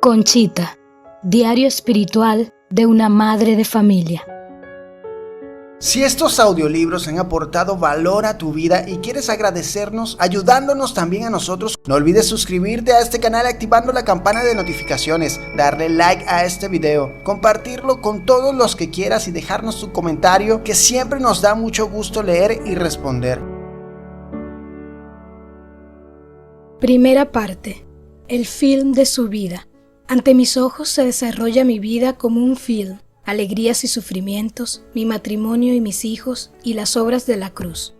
Conchita, diario espiritual de una madre de familia. Si estos audiolibros han aportado valor a tu vida y quieres agradecernos ayudándonos también a nosotros, no olvides suscribirte a este canal activando la campana de notificaciones, darle like a este video, compartirlo con todos los que quieras y dejarnos tu comentario, que siempre nos da mucho gusto leer y responder. Primera parte. El film de su vida. Ante mis ojos se desarrolla mi vida como un film. Alegrías y sufrimientos, mi matrimonio y mis hijos y las obras de la cruz.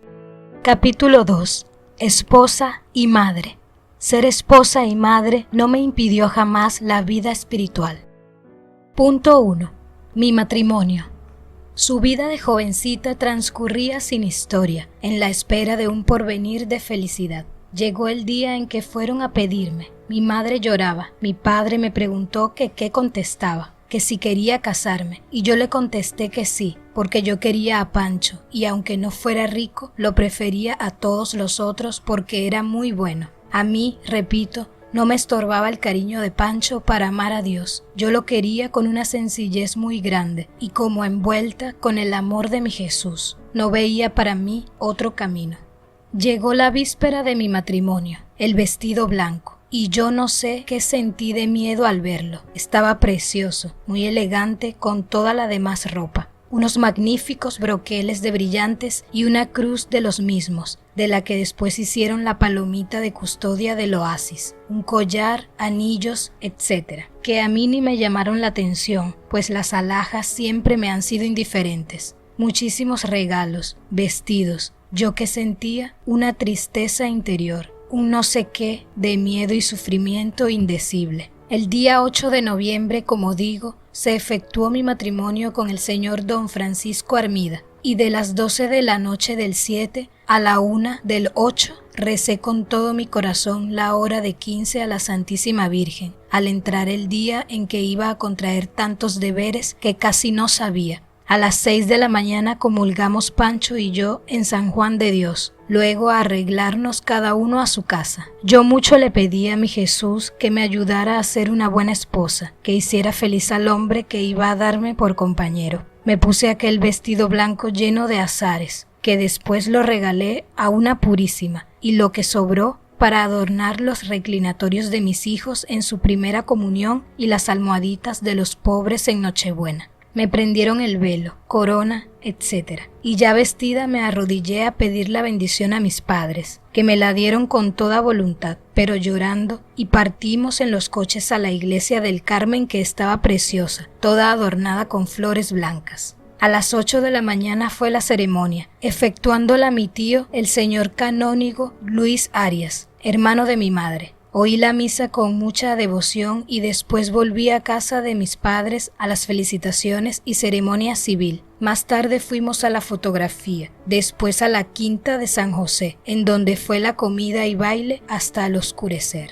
Capítulo 2. Esposa y madre. Ser esposa y madre no me impidió jamás la vida espiritual. Punto 1. Mi matrimonio. Su vida de jovencita transcurría sin historia, en la espera de un porvenir de felicidad. Llegó el día en que fueron a pedirme. Mi madre lloraba, mi padre me preguntó que qué contestaba, que si quería casarme, y yo le contesté que sí, porque yo quería a Pancho, y aunque no fuera rico, lo prefería a todos los otros porque era muy bueno. A mí, repito, no me estorbaba el cariño de Pancho para amar a Dios. Yo lo quería con una sencillez muy grande, y como envuelta con el amor de mi Jesús. No veía para mí otro camino. Llegó la víspera de mi matrimonio, el vestido blanco. Y yo no sé qué sentí de miedo al verlo. Estaba precioso, muy elegante con toda la demás ropa. Unos magníficos broqueles de brillantes y una cruz de los mismos, de la que después hicieron la palomita de custodia del oasis. Un collar, anillos, etc., que a mí ni me llamaron la atención, pues las alhajas siempre me han sido indiferentes. Muchísimos regalos, vestidos. Yo que sentía una tristeza interior. Un no sé qué de miedo y sufrimiento indecible. El día 8 de noviembre, como digo, se efectuó mi matrimonio con el señor don Francisco Armida, y de las 12 de la noche del 7 a la 1 del 8 recé con todo mi corazón la hora de 15 a la Santísima Virgen, al entrar el día en que iba a contraer tantos deberes que casi no sabía. A las 6 de la mañana comulgamos Pancho y yo en San Juan de Dios, luego a arreglarnos cada uno a su casa. Yo mucho le pedí a mi Jesús que me ayudara a ser una buena esposa, que hiciera feliz al hombre que iba a darme por compañero. Me puse aquel vestido blanco lleno de azares, que después lo regalé a una purísima, y lo que sobró para adornar los reclinatorios de mis hijos en su primera comunión y las almohaditas de los pobres en Nochebuena. Me prendieron el velo, corona, etc. Y ya vestida me arrodillé a pedir la bendición a mis padres, que me la dieron con toda voluntad, pero llorando, y partimos en los coches a la iglesia del Carmen, que estaba preciosa, toda adornada con flores blancas. A las 8 de la mañana fue la ceremonia, efectuándola mi tío, el señor canónigo Luis Arias, hermano de mi madre. Oí la misa con mucha devoción y después volví a casa de mis padres a las felicitaciones y ceremonia civil. Más tarde fuimos a la fotografía, después a la quinta de San José, en donde fue la comida y baile hasta el oscurecer.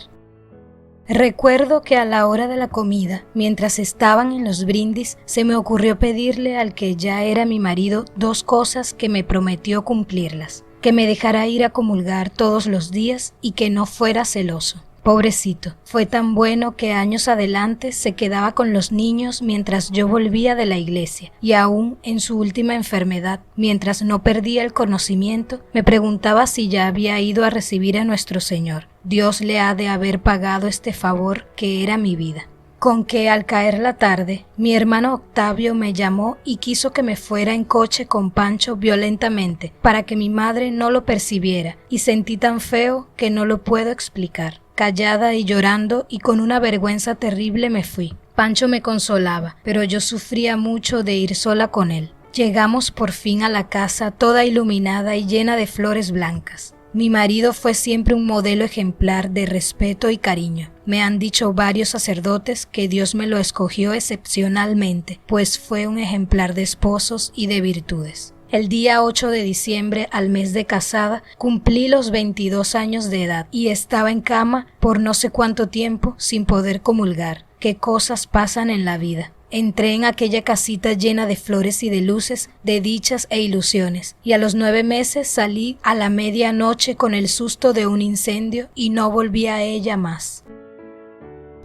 Recuerdo que a la hora de la comida, mientras estaban en los brindis, se me ocurrió pedirle al que ya era mi marido 2 cosas que me prometió cumplirlas: que me dejara ir a comulgar todos los días y que no fuera celoso. Pobrecito, fue tan bueno que años adelante se quedaba con los niños mientras yo volvía de la iglesia, y aún en su última enfermedad, mientras no perdía el conocimiento, me preguntaba si ya había ido a recibir a nuestro Señor. Dios le ha de haber pagado este favor que era mi vida. Con que al caer la tarde, mi hermano Octavio me llamó y quiso que me fuera en coche con Pancho violentamente, para que mi madre no lo percibiera, y sentí tan feo que no lo puedo explicar. Callada y llorando y con una vergüenza terrible me fui. Pancho me consolaba, pero yo sufría mucho de ir sola con él. Llegamos por fin a la casa toda iluminada y llena de flores blancas. Mi marido fue siempre un modelo ejemplar de respeto y cariño. Me han dicho varios sacerdotes que Dios me lo escogió excepcionalmente, pues fue un ejemplar de esposos y de virtudes. El día 8 de diciembre, al mes de casada, cumplí los 22 años de edad y estaba en cama por no sé cuánto tiempo sin poder comulgar. Qué cosas pasan en la vida. Entré en aquella casita llena de flores y de luces, de dichas e ilusiones, y a los 9 meses salí a la medianoche con el susto de un incendio y no volví a ella más.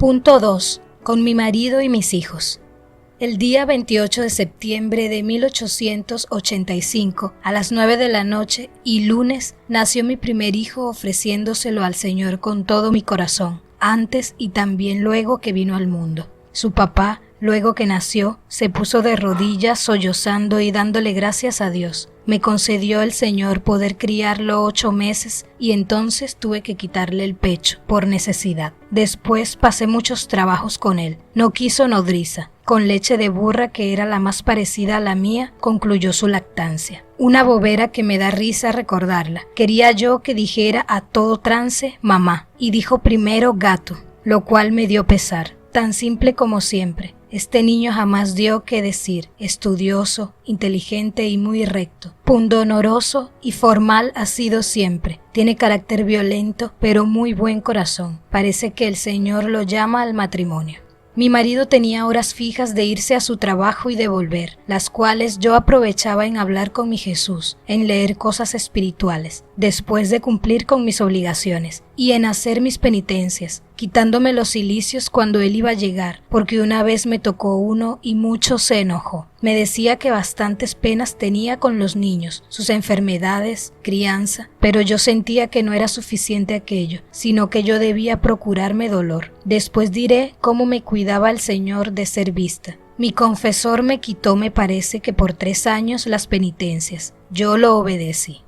Punto 2. con mi marido y mis hijos. El día 28 de septiembre de 1885, a las 9 de la noche y lunes, nació mi primer hijo ofreciéndoselo al Señor con todo mi corazón, antes y también luego que vino al mundo. Su papá, luego que nació, se puso de rodillas sollozando y dándole gracias a Dios. Me concedió el Señor poder criarlo 8 meses y entonces tuve que quitarle el pecho, por necesidad. Después pasé muchos trabajos con él. No quiso nodriza. Con leche de burra, que era la más parecida a la mía, concluyó su lactancia. Una bobera que me da risa recordarla. Quería yo que dijera a todo trance mamá, y dijo primero gato, lo cual me dio pesar. Tan simple como siempre. Este niño jamás dio que decir, estudioso, inteligente y muy recto. Pundonoroso y formal ha sido siempre. Tiene carácter violento, pero muy buen corazón. Parece que el Señor lo llama al matrimonio. Mi marido tenía horas fijas de irse a su trabajo y de volver, las cuales yo aprovechaba en hablar con mi Jesús, en leer cosas espirituales, después de cumplir con mis obligaciones, y en hacer mis penitencias, quitándome los cilicios cuando él iba a llegar, porque una vez me tocó uno y mucho se enojó. Me decía que bastantes penas tenía con los niños, sus enfermedades, crianza, pero yo sentía que no era suficiente aquello, sino que yo debía procurarme dolor. Después diré cómo me cuidaba el Señor de ser vista. Mi confesor me quitó, me parece que por 3 años, las penitencias. Yo lo obedecí.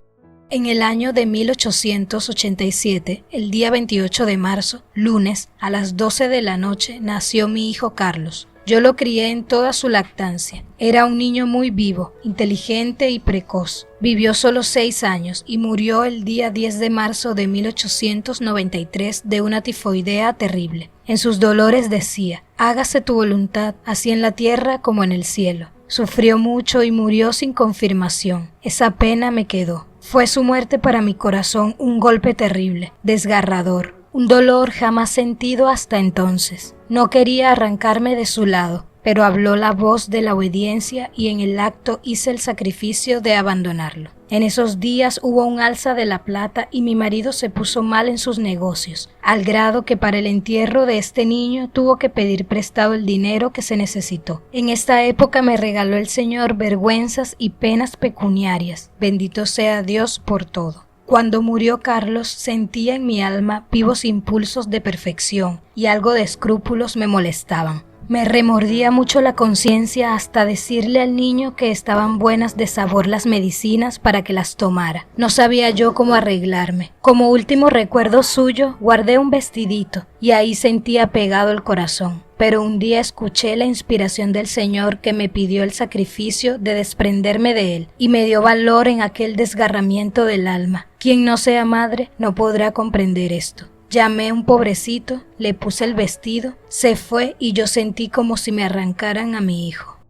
En el año de 1887, el día 28 de marzo, lunes, a las 12 de la noche, nació mi hijo Carlos. Yo lo crié en toda su lactancia. Era un niño muy vivo, inteligente y precoz. Vivió solo 6 años y murió el día 10 de marzo de 1893 de una tifoidea terrible. En sus dolores decía, hágase tu voluntad, así en la tierra como en el cielo. Sufrió mucho y murió sin confirmación. Esa pena me quedó. Fue su muerte para mi corazón un golpe terrible, desgarrador. Un dolor jamás sentido hasta entonces. No quería arrancarme de su lado, pero habló la voz de la obediencia y en el acto hice el sacrificio de abandonarlo. En esos días hubo un alza de la plata y mi marido se puso mal en sus negocios, al grado que para el entierro de este niño tuvo que pedir prestado el dinero que se necesitó. En esta época me regaló el Señor vergüenzas y penas pecuniarias. Bendito sea Dios por todo. Cuando murió Carlos, sentía en mi alma vivos impulsos de perfección y algo de escrúpulos me molestaban. Me remordía mucho la conciencia hasta decirle al niño que estaban buenas de sabor las medicinas para que las tomara. No sabía yo cómo arreglarme. Como último recuerdo suyo, guardé un vestidito y ahí sentía pegado el corazón. Pero un día escuché la inspiración del Señor que me pidió el sacrificio de desprenderme de él y me dio valor en aquel desgarramiento del alma. Quien no sea madre no podrá comprender esto. Llamé a un pobrecito, le puse el vestido, se fue y yo sentí como si me arrancaran a mi hijo.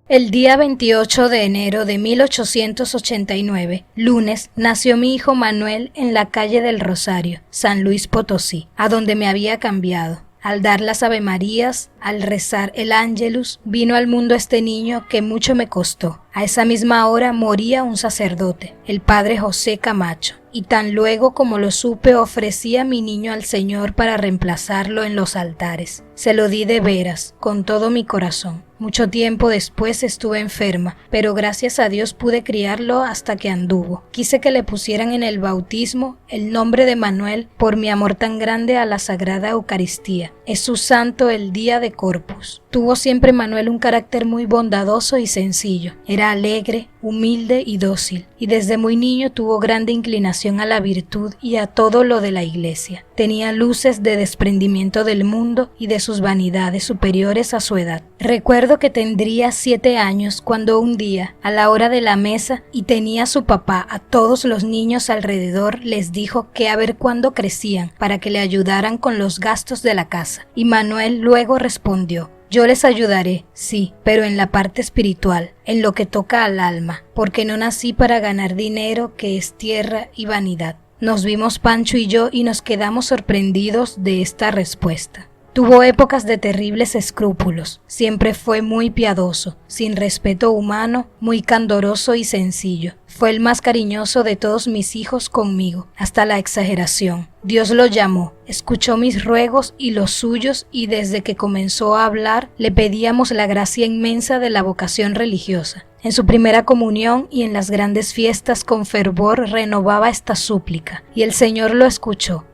El día 28 de enero de 1889, lunes, nació mi hijo Manuel en la calle del Rosario, San Luis Potosí, a donde me había cambiado. Al dar las avemarías, al rezar el Ángelus, vino al mundo este niño que mucho me costó. A esa misma hora moría un sacerdote, el padre José Camacho, y tan luego como lo supe ofrecí a mi niño al Señor para reemplazarlo en los altares. Se lo di de veras, con todo mi corazón. Mucho tiempo después estuve enferma, pero gracias a Dios pude criarlo hasta que anduvo. Quise que le pusieran en el bautismo el nombre de Manuel por mi amor tan grande a la Sagrada Eucaristía. Es su santo el día de Corpus. Tuvo siempre Manuel un carácter muy bondadoso y sencillo. Era alegre, humilde y dócil, y desde muy niño tuvo grande inclinación a la virtud y a todo lo de la iglesia. Tenía luces de desprendimiento del mundo y de sus vanidades superiores a su edad. Recuerdo que tendría 7 años cuando un día, a la hora de la mesa, y tenía su papá a todos los niños alrededor, les dijo que a ver cuándo crecían para que le ayudaran con los gastos de la casa. Y Manuel luego respondió: yo les ayudaré, sí, pero en la parte espiritual, en lo que toca al alma, porque no nací para ganar dinero, que es tierra y vanidad. Nos vimos Pancho y yo y nos quedamos sorprendidos de esta respuesta. Tuvo épocas de terribles escrúpulos, siempre fue muy piadoso, sin respeto humano, muy candoroso y sencillo. Fue el más cariñoso de todos mis hijos conmigo, hasta la exageración. Dios lo llamó, escuchó mis ruegos y los suyos, y desde que comenzó a hablar le pedíamos la gracia inmensa de la vocación religiosa. En su primera comunión y en las grandes fiestas con fervor renovaba esta súplica, y el Señor lo escuchó,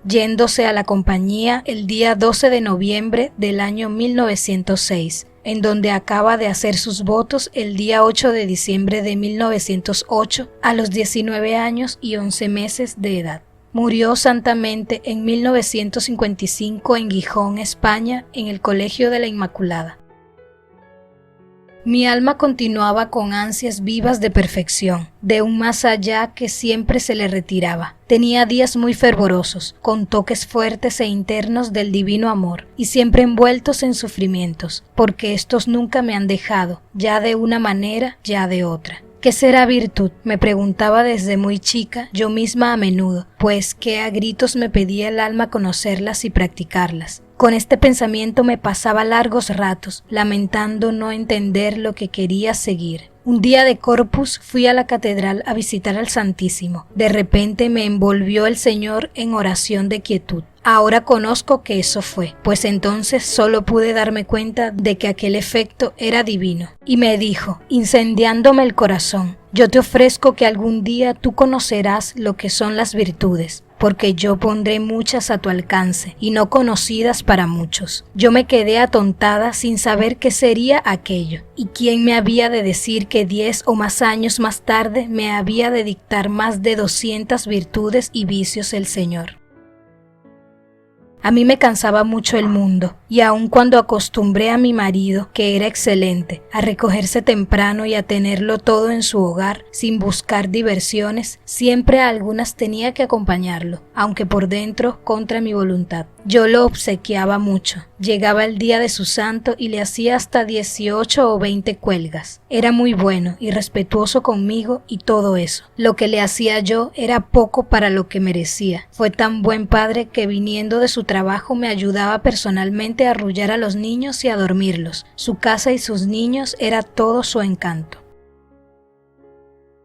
yéndose a la compañía el día 12 de noviembre del año 1906, en donde acaba de hacer sus votos el día 8 de diciembre de 1908 a los 19 años y 11 meses de edad. Murió santamente en 1955 en Gijón, España, en el Colegio de la Inmaculada. Mi alma continuaba con ansias vivas de perfección, de un más allá que siempre se le retiraba. Tenía días muy fervorosos, con toques fuertes e internos del divino amor, y siempre envueltos en sufrimientos, porque estos nunca me han dejado, ya de una manera, ya de otra. ¿Qué será virtud?, me preguntaba desde muy chica, yo misma a menudo, pues que a gritos me pedía el alma conocerlas y practicarlas. Con este pensamiento me pasaba largos ratos, lamentando no entender lo que quería seguir. Un día de Corpus fui a la catedral a visitar al Santísimo. De repente me envolvió el Señor en oración de quietud. Ahora conozco que eso fue, pues entonces solo pude darme cuenta de que aquel efecto era divino. Y me dijo, incendiándome el corazón, yo te ofrezco que algún día tú conocerás lo que son las virtudes, porque yo pondré muchas a tu alcance y no conocidas para muchos. Yo me quedé atontada sin saber qué sería aquello, y quién me había de decir que 10 o más años más tarde me había de dictar más de 200 virtudes y vicios el Señor. A mí me cansaba mucho el mundo, y aun cuando acostumbré a mi marido, que era excelente, a recogerse temprano y a tenerlo todo en su hogar, sin buscar diversiones, siempre a algunas tenía que acompañarlo, aunque por dentro contra mi voluntad. Yo lo obsequiaba mucho. Llegaba el día de su santo y le hacía hasta 18 o 20 cuelgas. Era muy bueno y respetuoso conmigo y todo eso. Lo que le hacía yo era poco para lo que merecía. Fue tan buen padre que viniendo de su trabajo me ayudaba personalmente a arrullar a los niños y a dormirlos. Su casa y sus niños era todo su encanto.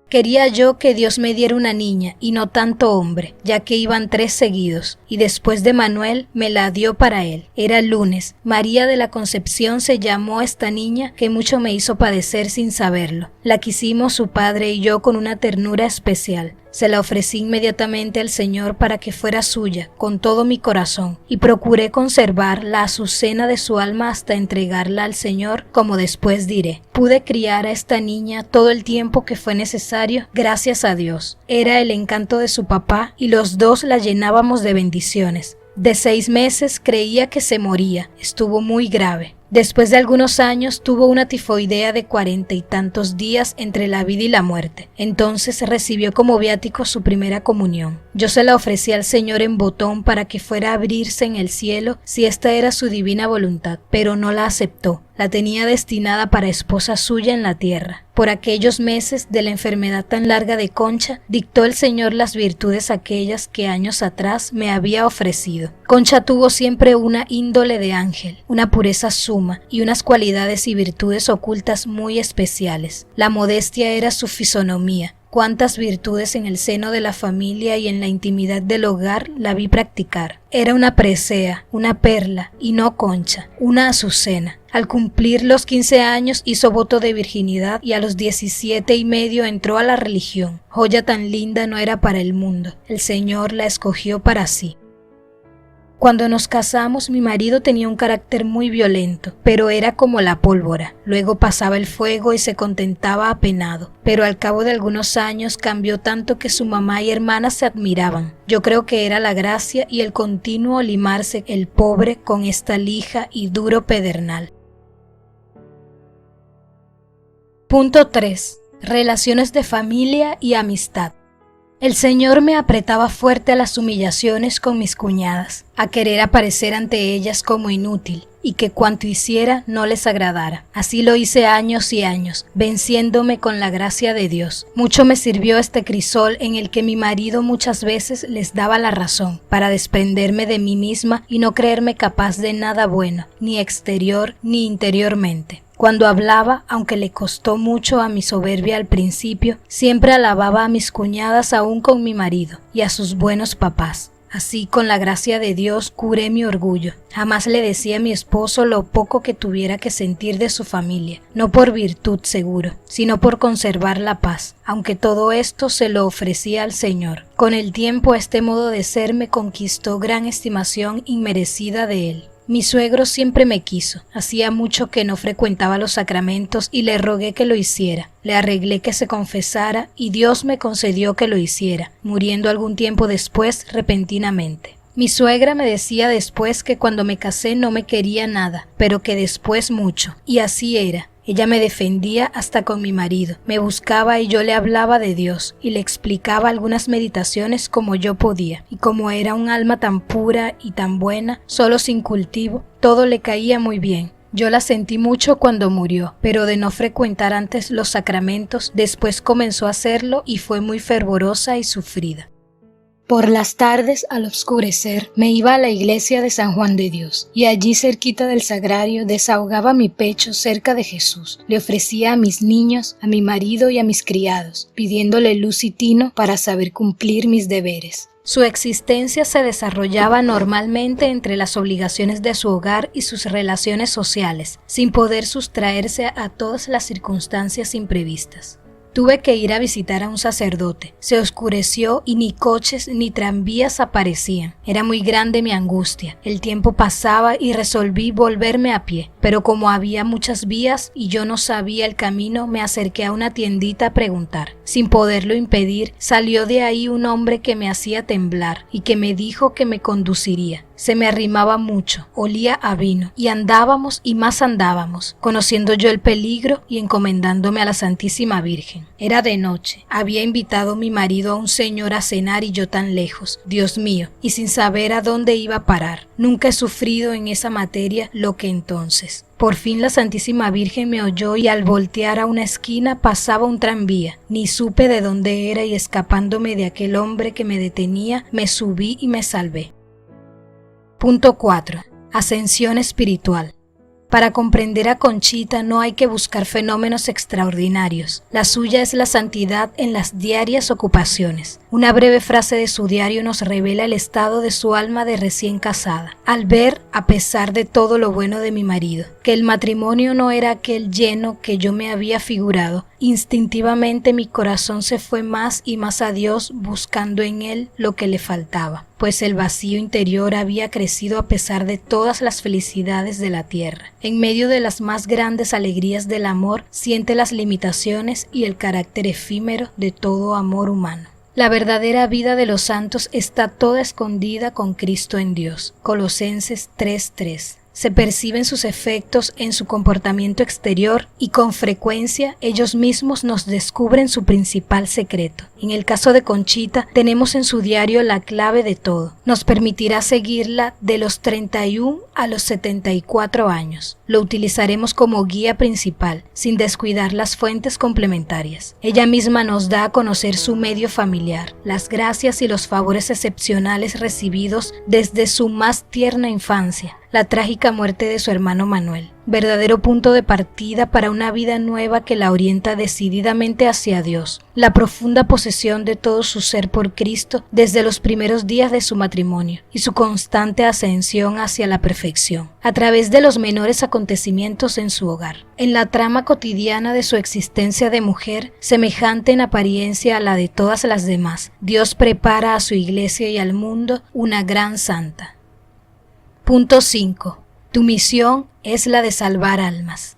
Quería yo que Dios me diera una niña y no tanto hombre, ya que iban 3 seguidos, y después de Manuel me la dio para él. Era lunes. María de la Concepción se llamó esta niña que mucho me hizo padecer sin saberlo. La quisimos su padre y yo con una ternura especial. Se la ofrecí inmediatamente al Señor para que fuera suya, con todo mi corazón, y procuré conservar la azucena de su alma hasta entregarla al Señor, como después diré. Pude criar a esta niña todo el tiempo que fue necesario, gracias a Dios. Era el encanto de su papá y los dos la llenábamos de bendiciones. De 6 meses creía que se moría, estuvo muy grave. Después de algunos años tuvo una tifoidea de 40 y tantos días entre la vida y la muerte. Entonces recibió como viático su primera comunión. Yo se la ofrecí al Señor en botón para que fuera a abrirse en el cielo si esta era su divina voluntad, pero no la aceptó. La tenía destinada para esposa suya en la tierra. Por aquellos meses de la enfermedad tan larga de Concha, dictó el Señor las virtudes aquellas que años atrás me había ofrecido. Concha tuvo siempre una índole de ángel, una pureza suma y unas cualidades y virtudes ocultas muy especiales. La modestia era su fisonomía. Cuántas virtudes en el seno de la familia y en la intimidad del hogar la vi practicar. Era una presea, una perla, y no Concha, una azucena. Al cumplir los 15 años hizo voto de virginidad y a los 17 y medio entró a la religión. Joya tan linda no era para el mundo. El Señor la escogió para sí. Cuando nos casamos, mi marido tenía un carácter muy violento, pero era como la pólvora. Luego pasaba el fuego y se contentaba apenado. Pero al cabo de algunos años cambió tanto que su mamá y hermanas se admiraban. Yo creo que era la gracia y el continuo limarse el pobre con esta lija y duro pedernal. Punto 3. Relaciones de familia y amistad. El Señor me apretaba fuerte a las humillaciones con mis cuñadas, a querer aparecer ante ellas como inútil, y que cuanto hiciera no les agradara. Así lo hice años y años, venciéndome con la gracia de Dios. Mucho me sirvió este crisol en el que mi marido muchas veces les daba la razón, para desprenderme de mí misma y no creerme capaz de nada bueno, ni exterior ni interiormente. Cuando hablaba, aunque le costó mucho a mi soberbia al principio, siempre alababa a mis cuñadas aún con mi marido y a sus buenos papás. Así, con la gracia de Dios, curé mi orgullo. Jamás le decía a mi esposo lo poco que tuviera que sentir de su familia, no por virtud seguro, sino por conservar la paz, aunque todo esto se lo ofrecía al Señor. Con el tiempo este modo de ser me conquistó gran estimación inmerecida de Él. Mi suegro siempre me quiso, hacía mucho que no frecuentaba los sacramentos y le rogué que lo hiciera. Le arreglé que se confesara y Dios me concedió que lo hiciera, muriendo algún tiempo después repentinamente. Mi suegra me decía después que cuando me casé no me quería nada, pero que después mucho, y así era. Ella me defendía hasta con mi marido, me buscaba y yo le hablaba de Dios y le explicaba algunas meditaciones como yo podía, y como era un alma tan pura y tan buena, solo sin cultivo, todo le caía muy bien. Yo la sentí mucho cuando murió, pero de no frecuentar antes los sacramentos, después comenzó a hacerlo y fue muy fervorosa y sufrida. Por las tardes, al oscurecer, me iba a la iglesia de San Juan de Dios, y allí cerquita del sagrario desahogaba mi pecho cerca de Jesús. Le ofrecía a mis niños, a mi marido y a mis criados, pidiéndole luz y tino para saber cumplir mis deberes. Su existencia se desarrollaba normalmente entre las obligaciones de su hogar y sus relaciones sociales, sin poder sustraerse a todas las circunstancias imprevistas. Tuve que ir a visitar a un sacerdote. Se oscureció y ni coches ni tranvías aparecían. Era muy grande mi angustia. El tiempo pasaba y resolví volverme a pie. Pero como había muchas vías y yo no sabía el camino, me acerqué a una tiendita a preguntar. Sin poderlo impedir, salió de ahí un hombre que me hacía temblar y que me dijo que me conduciría. Se me arrimaba mucho, olía a vino, y andábamos y más andábamos, conociendo yo el peligro y encomendándome a la Santísima Virgen. Era de noche, había invitado mi marido a un señor a cenar y yo tan lejos, Dios mío, y sin saber a dónde iba a parar. Nunca he sufrido en esa materia lo que entonces. Por fin la Santísima Virgen me oyó y al voltear a una esquina pasaba un tranvía. Ni supe de dónde era y escapándome de aquel hombre que me detenía, me subí y me salvé. Punto 4. Ascensión espiritual. Para comprender a Conchita no hay que buscar fenómenos extraordinarios. La suya es la santidad en las diarias ocupaciones. Una breve frase de su diario nos revela el estado de su alma de recién casada. Al ver, a pesar de todo lo bueno de mi marido, que el matrimonio no era aquel lleno que yo me había figurado, instintivamente mi corazón se fue más y más a Dios buscando en él lo que le faltaba, pues el vacío interior había crecido a pesar de todas las felicidades de la tierra. En medio de las más grandes alegrías del amor, siente las limitaciones y el carácter efímero de todo amor humano. La verdadera vida de los santos está toda escondida con Cristo en Dios. Colosenses 3:3. Se perciben sus efectos en su comportamiento exterior y con frecuencia ellos mismos nos descubren su principal secreto. En el caso de Conchita tenemos en su diario la clave de todo. Nos permitirá seguirla de los 31 a los 74 años. Lo utilizaremos como guía principal, sin descuidar las fuentes complementarias. Ella misma nos da a conocer su medio familiar, las gracias y los favores excepcionales recibidos desde su más tierna infancia, la trágica muerte de su hermano Manuel, verdadero punto de partida para una vida nueva que la orienta decididamente hacia Dios, la profunda posesión de todo su ser por Cristo desde los primeros días de su matrimonio y su constante ascensión hacia la perfección, a través de los menores acontecimientos en su hogar, en la trama cotidiana de su existencia de mujer, semejante en apariencia a la de todas las demás. Dios prepara a su iglesia y al mundo una gran santa. Punto 5. Tu misión es la de salvar almas.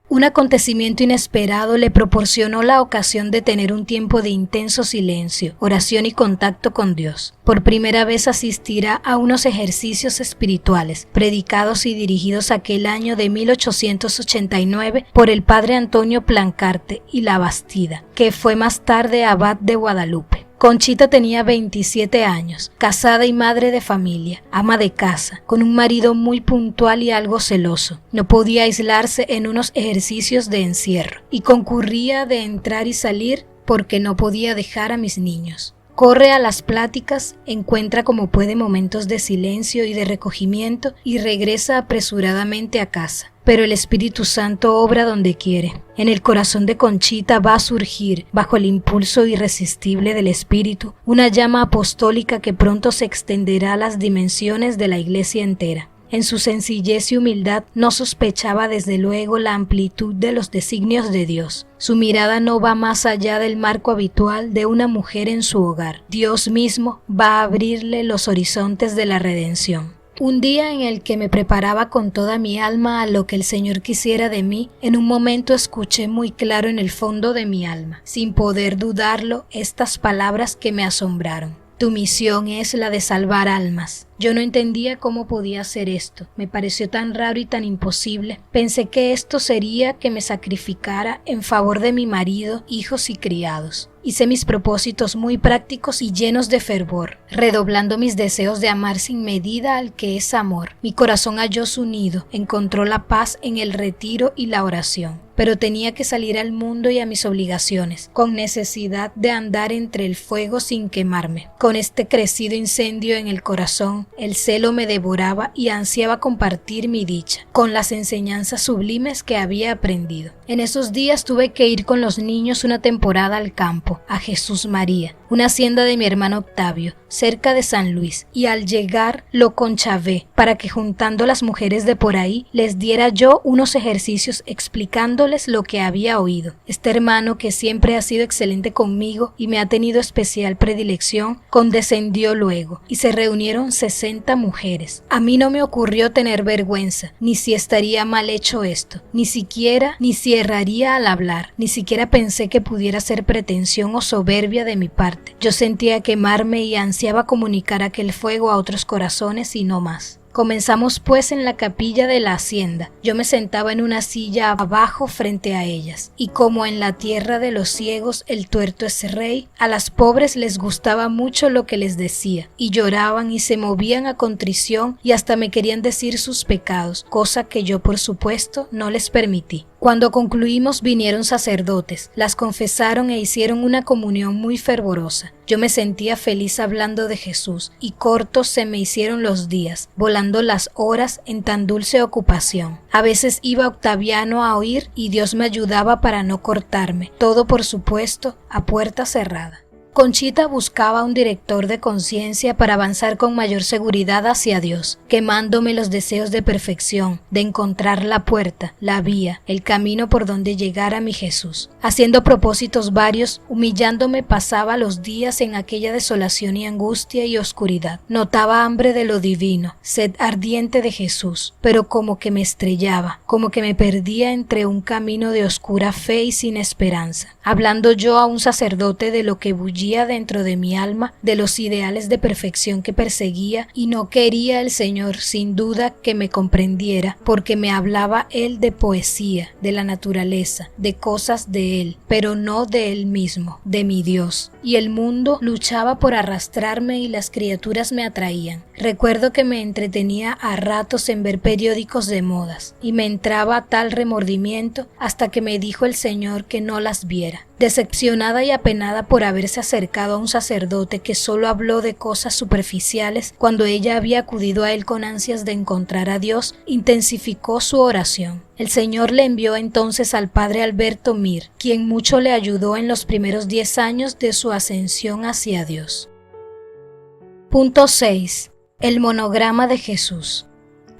Un acontecimiento inesperado le proporcionó la ocasión de tener un tiempo de intenso silencio, oración y contacto con Dios. Por primera vez asistirá a unos ejercicios espirituales, predicados y dirigidos aquel año de 1889 por el padre Antonio Plancarte y La Bastida, que fue más tarde abad de Guadalupe. Conchita tenía 27 años, casada y madre de familia, ama de casa, con un marido muy puntual y algo celoso. No podía aislarse en unos ejercicios de encierro y concurría de entrar y salir porque no podía dejar a mis niños. Corre a las pláticas, encuentra como puede momentos de silencio y de recogimiento y regresa apresuradamente a casa. Pero el Espíritu Santo obra donde quiere. En el corazón de Conchita va a surgir, bajo el impulso irresistible del Espíritu, una llama apostólica que pronto se extenderá a las dimensiones de la Iglesia entera. En su sencillez y humildad no sospechaba desde luego la amplitud de los designios de Dios. Su mirada no va más allá del marco habitual de una mujer en su hogar. Dios mismo va a abrirle los horizontes de la redención. Un día en el que me preparaba con toda mi alma a lo que el Señor quisiera de mí, en un momento escuché muy claro en el fondo de mi alma, sin poder dudarlo, estas palabras que me asombraron. Tu misión es la de salvar almas. Yo no entendía cómo podía hacer esto. Me pareció tan raro y tan imposible. Pensé que esto sería que me sacrificara en favor de mi marido, hijos y criados. Hice mis propósitos muy prácticos y llenos de fervor, redoblando mis deseos de amar sin medida al que es amor. Mi corazón halló su nido, encontró la paz en el retiro y la oración. Pero tenía que salir al mundo y a mis obligaciones, con necesidad de andar entre el fuego sin quemarme. Con este crecido incendio en el corazón, el celo me devoraba y ansiaba compartir mi dicha, con las enseñanzas sublimes que había aprendido. En esos días tuve que ir con los niños una temporada al campo, a Jesús María, una hacienda de mi hermano Octavio, cerca de San Luis, y al llegar lo conchavé para que juntando las mujeres de por ahí les diera yo unos ejercicios explicándoles lo que había oído. Este hermano, que siempre ha sido excelente conmigo y me ha tenido especial predilección, condescendió luego y se reunieron 60 mujeres. A mí no me ocurrió tener vergüenza, ni si estaría mal hecho esto, ni si erraría al hablar, ni siquiera pensé que pudiera ser pretensión o soberbia de mi parte. Yo sentía quemarme y ansiaba comunicar aquel fuego a otros corazones y no más. Comenzamos pues en la capilla de la hacienda. Yo me sentaba en una silla abajo frente a ellas, y como en la tierra de los ciegos el tuerto es rey, a las pobres les gustaba mucho lo que les decía, y lloraban y se movían a contrición y hasta me querían decir sus pecados, cosa que yo por supuesto no les permití. Cuando concluimos vinieron sacerdotes, las confesaron e hicieron una comunión muy fervorosa. Yo me sentía feliz hablando de Jesús y cortos se me hicieron los días, volando las horas en tan dulce ocupación. A veces iba Octaviano a oír y Dios me ayudaba para no cortarme, todo por supuesto a puerta cerrada. Conchita buscaba un director de conciencia para avanzar con mayor seguridad hacia Dios, quemándome los deseos de perfección, de encontrar la puerta, la vía, el camino por donde llegar a mi Jesús. Haciendo propósitos varios, humillándome pasaba los días en aquella desolación y angustia y oscuridad. Notaba hambre de lo divino, sed ardiente de Jesús, pero como que me estrellaba, como que me perdía entre un camino de oscura fe y sin esperanza. Hablando yo a un sacerdote de lo que bullía dentro de mi alma, de los ideales de perfección que perseguía, y no quería el Señor sin duda que me comprendiera, porque me hablaba Él de poesía, de la naturaleza, de cosas de Él, pero no de Él mismo, de mi Dios. Y el mundo luchaba por arrastrarme y las criaturas me atraían. Recuerdo que me entretenía a ratos en ver periódicos de modas, y me entraba tal remordimiento hasta que me dijo el Señor que no las viera. Decepcionada y apenada por haberse acercado a un sacerdote que solo habló de cosas superficiales cuando ella había acudido a él con ansias de encontrar a Dios, intensificó su oración. El Señor le envió entonces al padre Alberto Mir, quien mucho le ayudó en los primeros 10 años de su ascensión hacia Dios. Punto 6. El monograma de Jesús.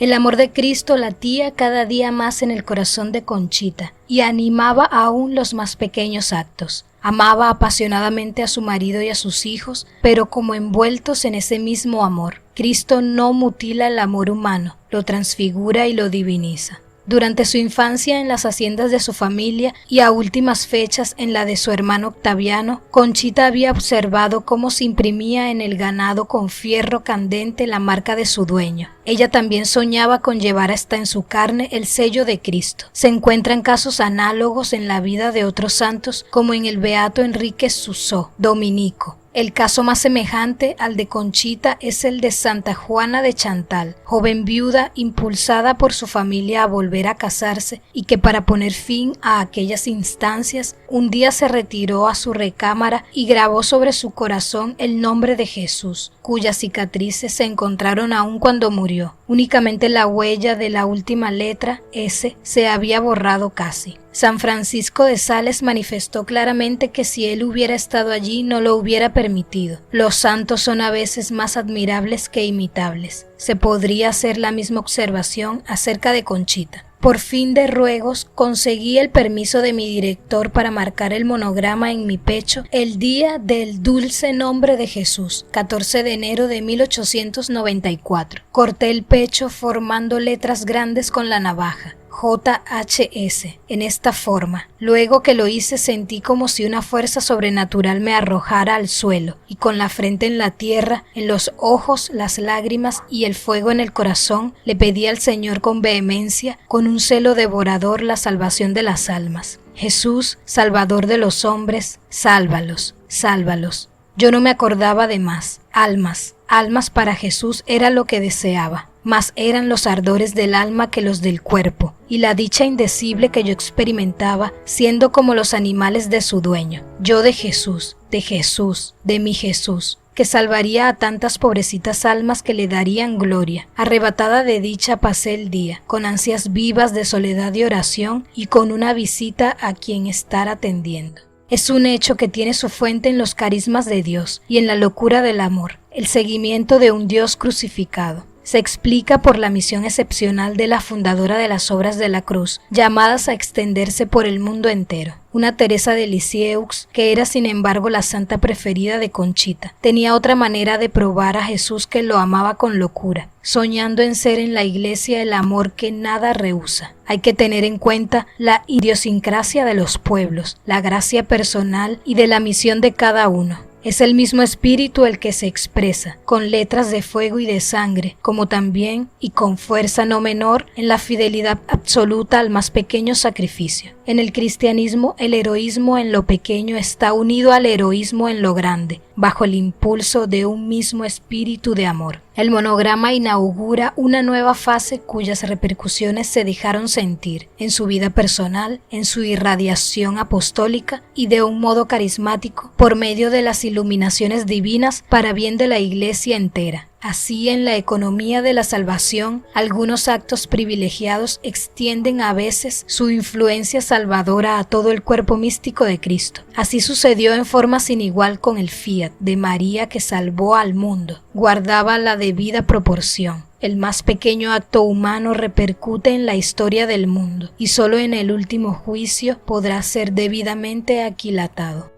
El amor de Cristo latía cada día más en el corazón de Conchita y animaba aún los más pequeños actos. Amaba apasionadamente a su marido y a sus hijos, pero como envueltos en ese mismo amor. Cristo no mutila el amor humano, lo transfigura y lo diviniza. Durante su infancia en las haciendas de su familia y a últimas fechas en la de su hermano Octaviano, Conchita había observado cómo se imprimía en el ganado con fierro candente la marca de su dueño. Ella también soñaba con llevar hasta en su carne el sello de Cristo. Se encuentran casos análogos en la vida de otros santos, como en el beato Enrique Suso, dominico. El caso más semejante al de Conchita es el de Santa Juana de Chantal, joven viuda impulsada por su familia a volver a casarse y que para poner fin a aquellas instancias, un día se retiró a su recámara y grabó sobre su corazón el nombre de Jesús, cuyas cicatrices se encontraron aún cuando murió. Únicamente la huella de la última letra, S, se había borrado casi. San Francisco de Sales manifestó claramente que si él hubiera estado allí no lo hubiera permitido. Los santos son a veces más admirables que imitables. Se podría hacer la misma observación acerca de Conchita. Por fin de ruegos, conseguí el permiso de mi director para marcar el monograma en mi pecho el día del dulce nombre de Jesús, 14 de enero de 1894. Corté el pecho formando letras grandes con la navaja. JHS, en esta forma. Luego que lo hice sentí como si una fuerza sobrenatural me arrojara al suelo, y con la frente en la tierra, en los ojos, las lágrimas y el fuego en el corazón, le pedí al Señor con vehemencia, con un celo devorador, la salvación de las almas. Jesús, Salvador de los hombres, sálvalos, sálvalos. Yo no me acordaba de más. Almas, almas para Jesús era lo que deseaba. Más eran los ardores del alma que los del cuerpo, y la dicha indecible que yo experimentaba, siendo como los animales de su dueño. Yo de Jesús, de mi Jesús, que salvaría a tantas pobrecitas almas que le darían gloria. Arrebatada de dicha pasé el día, con ansias vivas de soledad y oración, y con una visita a quien estar atendiendo. Es un hecho que tiene su fuente en los carismas de Dios y en la locura del amor, el seguimiento de un Dios crucificado. Se explica por la misión excepcional de la fundadora de las Obras de la Cruz, llamadas a extenderse por el mundo entero. Una Teresa de Lisieux, que era sin embargo la santa preferida de Conchita, tenía otra manera de probar a Jesús que lo amaba con locura, soñando en ser en la iglesia el amor que nada rehúsa. Hay que tener en cuenta la idiosincrasia de los pueblos, la gracia personal y de la misión de cada uno. Es el mismo espíritu el que se expresa, con letras de fuego y de sangre, como también, y con fuerza no menor, en la fidelidad absoluta al más pequeño sacrificio. En el cristianismo, el heroísmo en lo pequeño está unido al heroísmo en lo grande, bajo el impulso de un mismo espíritu de amor. El monograma inaugura una nueva fase cuyas repercusiones se dejaron sentir en su vida personal, en su irradiación apostólica y de un modo carismático por medio de las iluminaciones divinas para bien de la Iglesia entera. Así, en la economía de la salvación, algunos actos privilegiados extienden a veces su influencia salvadora a todo el cuerpo místico de Cristo. Así sucedió en forma sin igual con el fiat de María que salvó al mundo. Guardaba la debida proporción. El más pequeño acto humano repercute en la historia del mundo y solo en el último juicio podrá ser debidamente aquilatado.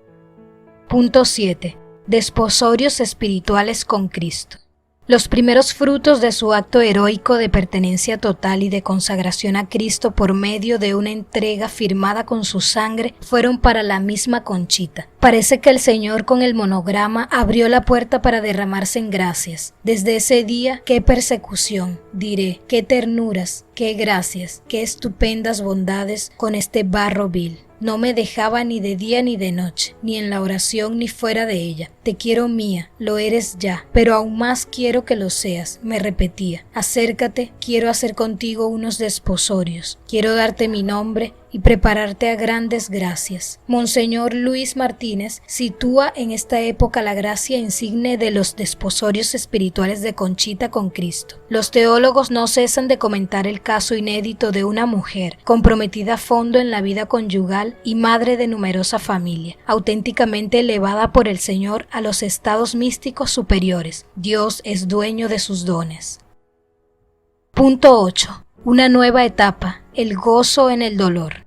Punto 7. Desposorios espirituales con Cristo. Los primeros frutos de su acto heroico de pertenencia total y de consagración a Cristo por medio de una entrega firmada con su sangre fueron para la misma Conchita. Parece que el Señor con el monograma abrió la puerta para derramarse en gracias. Desde ese día, qué persecución, diré, qué ternuras, qué gracias, qué estupendas bondades con este barro vil. No me dejaba ni de día ni de noche, ni en la oración ni fuera de ella. Te quiero mía, lo eres ya, pero aún más quiero que lo seas, me repetía. Acércate, quiero hacer contigo unos desposorios, quiero darte mi nombre y prepararte a grandes gracias. Monseñor Luis Martínez sitúa en esta época la gracia insigne de los desposorios espirituales de Conchita con Cristo. Los teólogos no cesan de comentar el caso inédito de una mujer comprometida a fondo en la vida conyugal y madre de numerosa familia, auténticamente elevada por el Señor a los estados místicos superiores. Dios es dueño de sus dones. Punto 8. Una nueva etapa, el gozo en el dolor.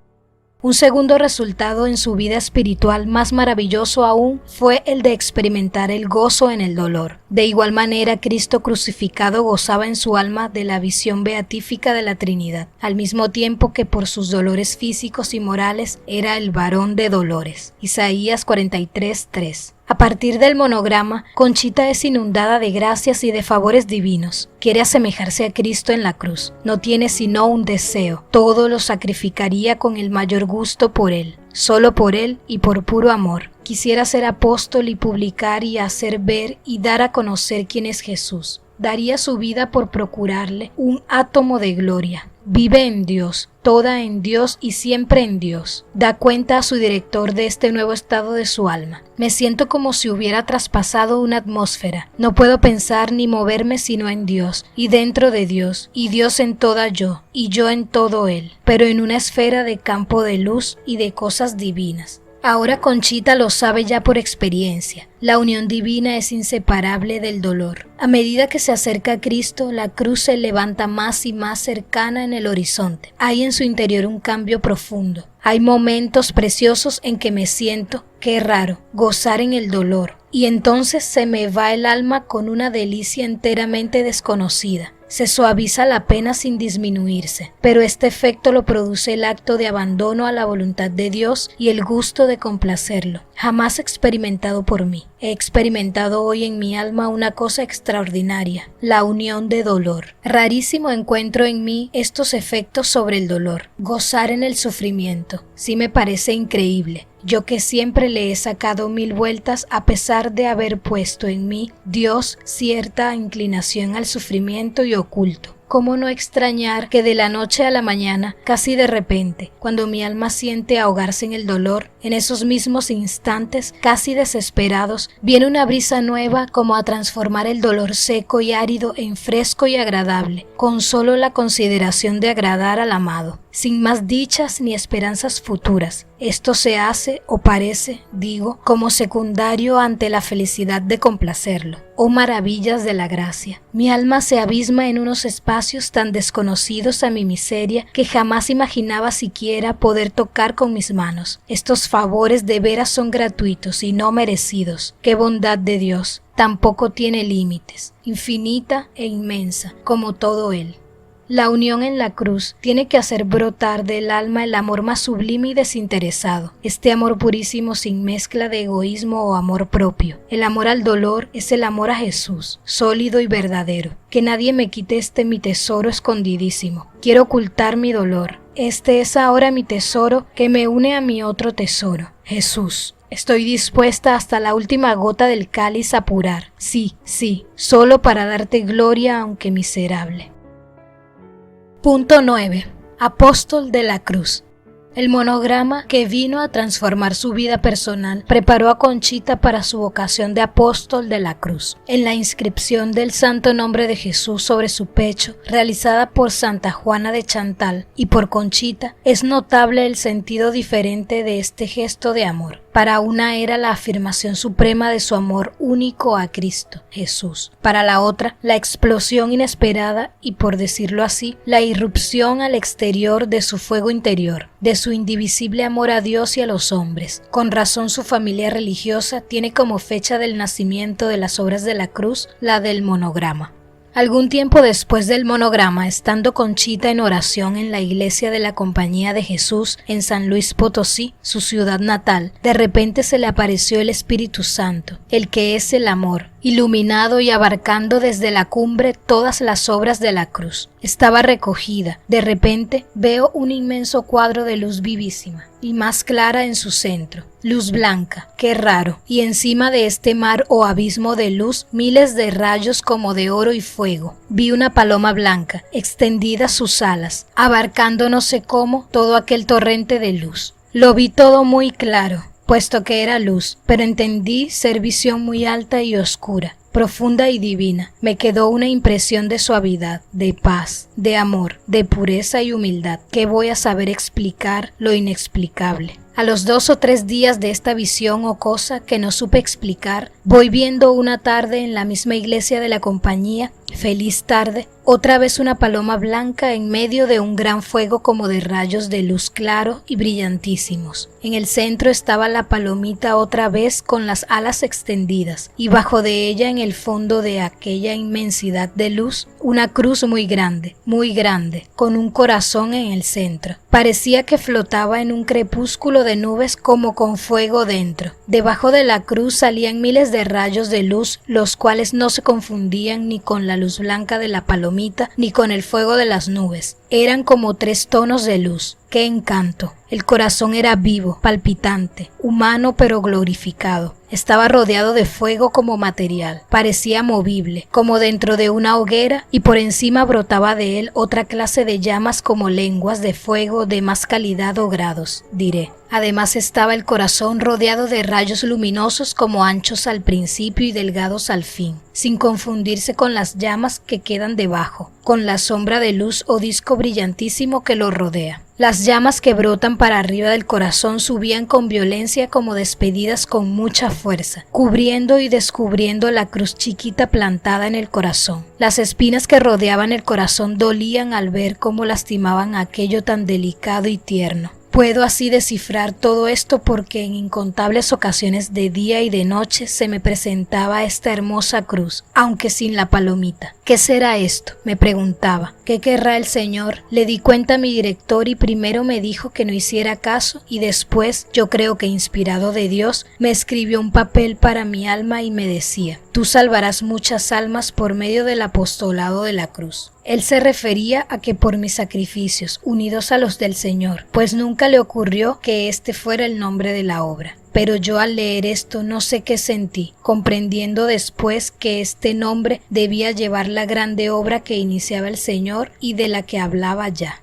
Un segundo resultado en su vida espiritual más maravilloso aún fue el de experimentar el gozo en el dolor. De igual manera, Cristo crucificado gozaba en su alma de la visión beatífica de la Trinidad, al mismo tiempo que por sus dolores físicos y morales era el varón de dolores. Isaías 43:3. A partir del monograma, Conchita es inundada de gracias y de favores divinos. Quiere asemejarse a Cristo en la cruz. No tiene sino un deseo. Todo lo sacrificaría con el mayor gusto por Él, solo por Él y por puro amor. Quisiera ser apóstol y publicar y hacer ver y dar a conocer quién es Jesús. Daría su vida por procurarle un átomo de gloria. Vive en Dios, toda en Dios y siempre en Dios. Da cuenta a su director de este nuevo estado de su alma. Me siento como si hubiera traspasado una atmósfera. No puedo pensar ni moverme sino en Dios, y dentro de Dios, y Dios en toda yo, y yo en todo Él, pero en una esfera de campo de luz y de cosas divinas. Ahora Conchita lo sabe ya por experiencia. La unión divina es inseparable del dolor. A medida que se acerca a Cristo, la cruz se levanta más y más cercana en el horizonte. Hay en su interior un cambio profundo. Hay momentos preciosos en que me siento, qué raro, gozar en el dolor. Y entonces se me va el alma con una delicia enteramente desconocida. Se suaviza la pena sin disminuirse, pero este efecto lo produce el acto de abandono a la voluntad de Dios y el gusto de complacerlo, jamás experimentado por mí. He experimentado hoy en mi alma una cosa extraordinaria, la unión de dolor. Rarísimo encuentro en mí estos efectos sobre el dolor, gozar en el sufrimiento. Sí me parece increíble. Yo que siempre le he sacado 1000 vueltas a pesar de haber puesto en mí, Dios, cierta inclinación al sufrimiento y oculto. ¿Cómo no extrañar que de la noche a la mañana, casi de repente, cuando mi alma siente ahogarse en el dolor, en esos mismos instantes, casi desesperados, viene una brisa nueva como a transformar el dolor seco y árido en fresco y agradable, con solo la consideración de agradar al amado, sin más dichas ni esperanzas futuras? Esto se hace, o parece, digo, como secundario ante la felicidad de complacerlo. Oh maravillas de la gracia. Mi alma se abisma en unos espacios tan desconocidos a mi miseria que jamás imaginaba siquiera poder tocar con mis manos. Estos favores de veras son gratuitos y no merecidos. ¡Qué bondad de Dios! Tampoco tiene límites, infinita e inmensa, como todo Él. La unión en la cruz tiene que hacer brotar del alma el amor más sublime y desinteresado, este amor purísimo sin mezcla de egoísmo o amor propio. El amor al dolor es el amor a Jesús, sólido y verdadero. Que nadie me quite mi tesoro escondidísimo. Quiero ocultar mi dolor. Este es ahora mi tesoro que me une a mi otro tesoro, Jesús. Estoy dispuesta hasta la última gota del cáliz a apurar. Sí, solo para darte gloria aunque miserable. Punto 9. Apóstol de la Cruz. El monograma que vino a transformar su vida personal preparó a Conchita para su vocación de apóstol de la cruz. En la inscripción del santo nombre de Jesús sobre su pecho, realizada por Santa Juana de Chantal y por Conchita, es notable el sentido diferente de este gesto de amor. Para una era la afirmación suprema de su amor único a Cristo, Jesús. Para la otra, la explosión inesperada y, por decirlo así, la irrupción al exterior de su fuego interior, de su indivisible amor a Dios y a los hombres. Con razón su familia religiosa tiene como fecha del nacimiento de las obras de la cruz la del monograma. Algún tiempo después del monograma, estando Conchita en oración en la iglesia de la Compañía de Jesús en San Luis Potosí, su ciudad natal, de repente se le apareció el Espíritu Santo, el que es el amor, iluminado y abarcando desde la cumbre todas las obras de la cruz. Estaba recogida. De repente veo un inmenso cuadro de luz vivísima y más clara en su centro, luz blanca, qué raro, y encima de este mar o abismo de luz miles de rayos como de oro y fuego. Vi una paloma blanca, extendidas sus alas, abarcando no sé cómo todo aquel torrente de luz. Lo vi todo muy claro, puesto que era luz, pero entendí ser visión muy alta y oscura, profunda y divina. Me quedó una impresión de suavidad, de paz, de amor, de pureza y humildad, que voy a saber explicar lo inexplicable. A los 2 o 3 días de esta visión o cosa que no supe explicar, voy viendo una tarde en la misma iglesia de la Compañía, feliz tarde, otra vez una paloma blanca en medio de un gran fuego como de rayos de luz claro y brillantísimos. En el centro estaba la palomita otra vez con las alas extendidas, y bajo de ella, en el fondo de aquella inmensidad de luz, una cruz muy grande, con un corazón en el centro. Parecía que flotaba en un crepúsculo de nubes como con fuego dentro. Debajo de la cruz salían miles de rayos de luz, los cuales no se confundían ni con la luz blanca de la palomita ni con el fuego de las nubes. Eran como 3 tonos de luz. ¡Qué encanto! El corazón era vivo, palpitante, humano pero glorificado. Estaba rodeado de fuego como material, parecía movible, como dentro de una hoguera, y por encima brotaba de él otra clase de llamas como lenguas de fuego de más calidad o grados, diré. Además estaba el corazón rodeado de rayos luminosos como anchos al principio y delgados al fin, sin confundirse con las llamas que quedan debajo, con la sombra de luz o disco brillantísimo que lo rodea. Las llamas que brotan para arriba del corazón subían con violencia como despedidas con mucha fuerza, cubriendo y descubriendo la cruz chiquita plantada en el corazón. Las espinas que rodeaban el corazón dolían al ver cómo lastimaban aquello tan delicado y tierno. Puedo así descifrar todo esto porque en incontables ocasiones de día y de noche se me presentaba esta hermosa cruz, aunque sin la palomita. ¿Qué será esto?, me preguntaba. ¿Qué querrá el Señor? Le di cuenta a mi director y primero me dijo que no hiciera caso y después, yo creo que inspirado de Dios, me escribió un papel para mi alma y me decía: tú salvarás muchas almas por medio del apostolado de la cruz. Él se refería a que por mis sacrificios, unidos a los del Señor, pues nunca le ocurrió que este fuera el nombre de la obra. Pero yo al leer esto no sé qué sentí, comprendiendo después que este nombre debía llevar la grande obra que iniciaba el Señor y de la que hablaba ya.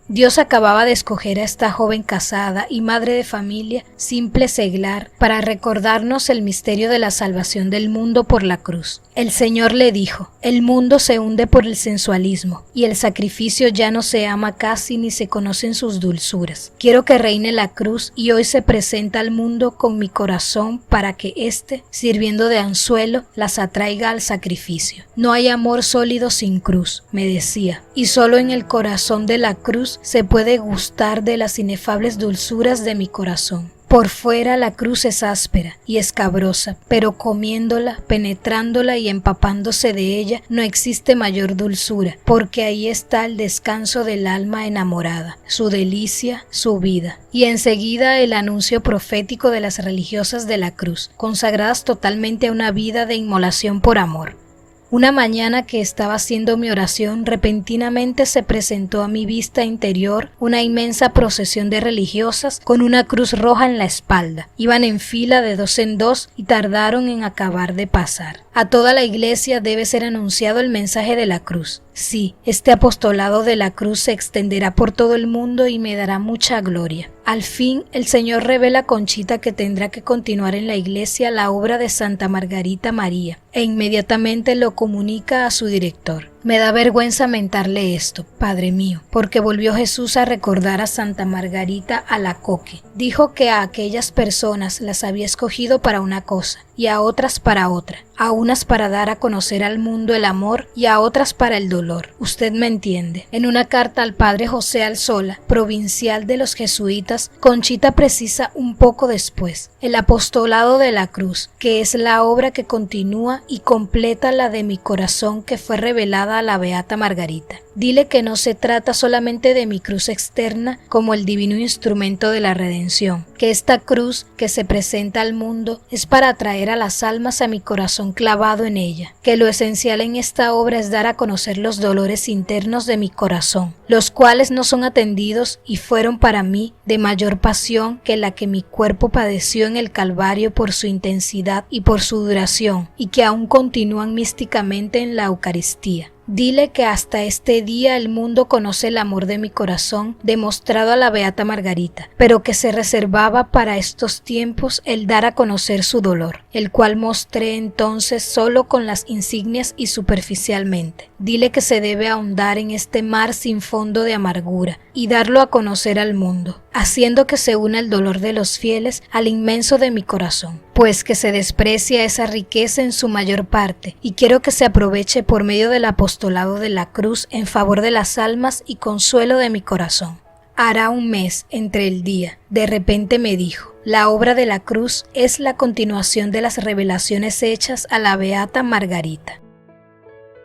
Dios acababa de escoger a esta joven casada y madre de familia, simple seglar, para recordarnos el misterio de la salvación del mundo por la cruz. El Señor le dijo: el mundo se hunde por el sensualismo, y el sacrificio ya no se ama casi ni se conocen sus dulzuras. Quiero que reine la cruz y hoy se presenta al mundo con mi corazón para que éste, sirviendo de anzuelo, las atraiga al sacrificio. No hay amor sólido sin cruz, me decía, y solo en el corazón de la cruz se puede gustar de las inefables dulzuras de mi corazón. Por fuera la cruz es áspera y escabrosa, pero comiéndola, penetrándola y empapándose de ella no existe mayor dulzura, porque ahí está el descanso del alma enamorada, su delicia, su vida. Y enseguida el anuncio profético de las religiosas de la cruz, consagradas totalmente a una vida de inmolación por amor. Una mañana que estaba haciendo mi oración, repentinamente se presentó a mi vista interior una inmensa procesión de religiosas con una cruz roja en la espalda. Iban en fila de 2 en 2 y tardaron en acabar de pasar. A toda la iglesia debe ser anunciado el mensaje de la cruz. Sí, este apostolado de la cruz se extenderá por todo el mundo y me dará mucha gloria. Al fin, el Señor revela a Conchita que tendrá que continuar en la iglesia la obra de Santa Margarita María, e inmediatamente lo comunica a su director. Me da vergüenza mentarle esto, Padre mío, porque volvió Jesús a recordar a Santa Margarita Alacoque. Dijo que a aquellas personas las había escogido para una cosa y a otras para otra, a unas para dar a conocer al mundo el amor y a otras para el dolor. Usted me entiende. En una carta al Padre José Alzola, provincial de los jesuitas, Conchita precisa un poco después: el apostolado de la cruz, que es la obra que continúa y completa la de mi corazón que fue revelada a la Beata Margarita. Dile que no se trata solamente de mi cruz externa como el divino instrumento de la redención, que esta cruz que se presenta al mundo es para atraer a las almas a mi corazón clavado en ella, que lo esencial en esta obra es dar a conocer los dolores internos de mi corazón, los cuales no son atendidos y fueron para mí de mayor pasión que la que mi cuerpo padeció en el Calvario por su intensidad y por su duración, y que aún continúan místicamente en la Eucaristía. Dile que hasta este día el mundo conoce el amor de mi corazón demostrado a la Beata Margarita, pero que se reservaba para estos tiempos el dar a conocer su dolor, el cual mostré entonces solo con las insignias y superficialmente. Dile que se debe ahondar en este mar sin fondo de amargura y darlo a conocer al mundo, haciendo que se una el dolor de los fieles al inmenso de mi corazón, pues que se desprecia esa riqueza en su mayor parte, y quiero que se aproveche por medio del apostolado de la cruz en favor de las almas y consuelo de mi corazón. Hará un mes entre el día, de repente me dijo: la obra de la cruz es la continuación de las revelaciones hechas a la Beata Margarita.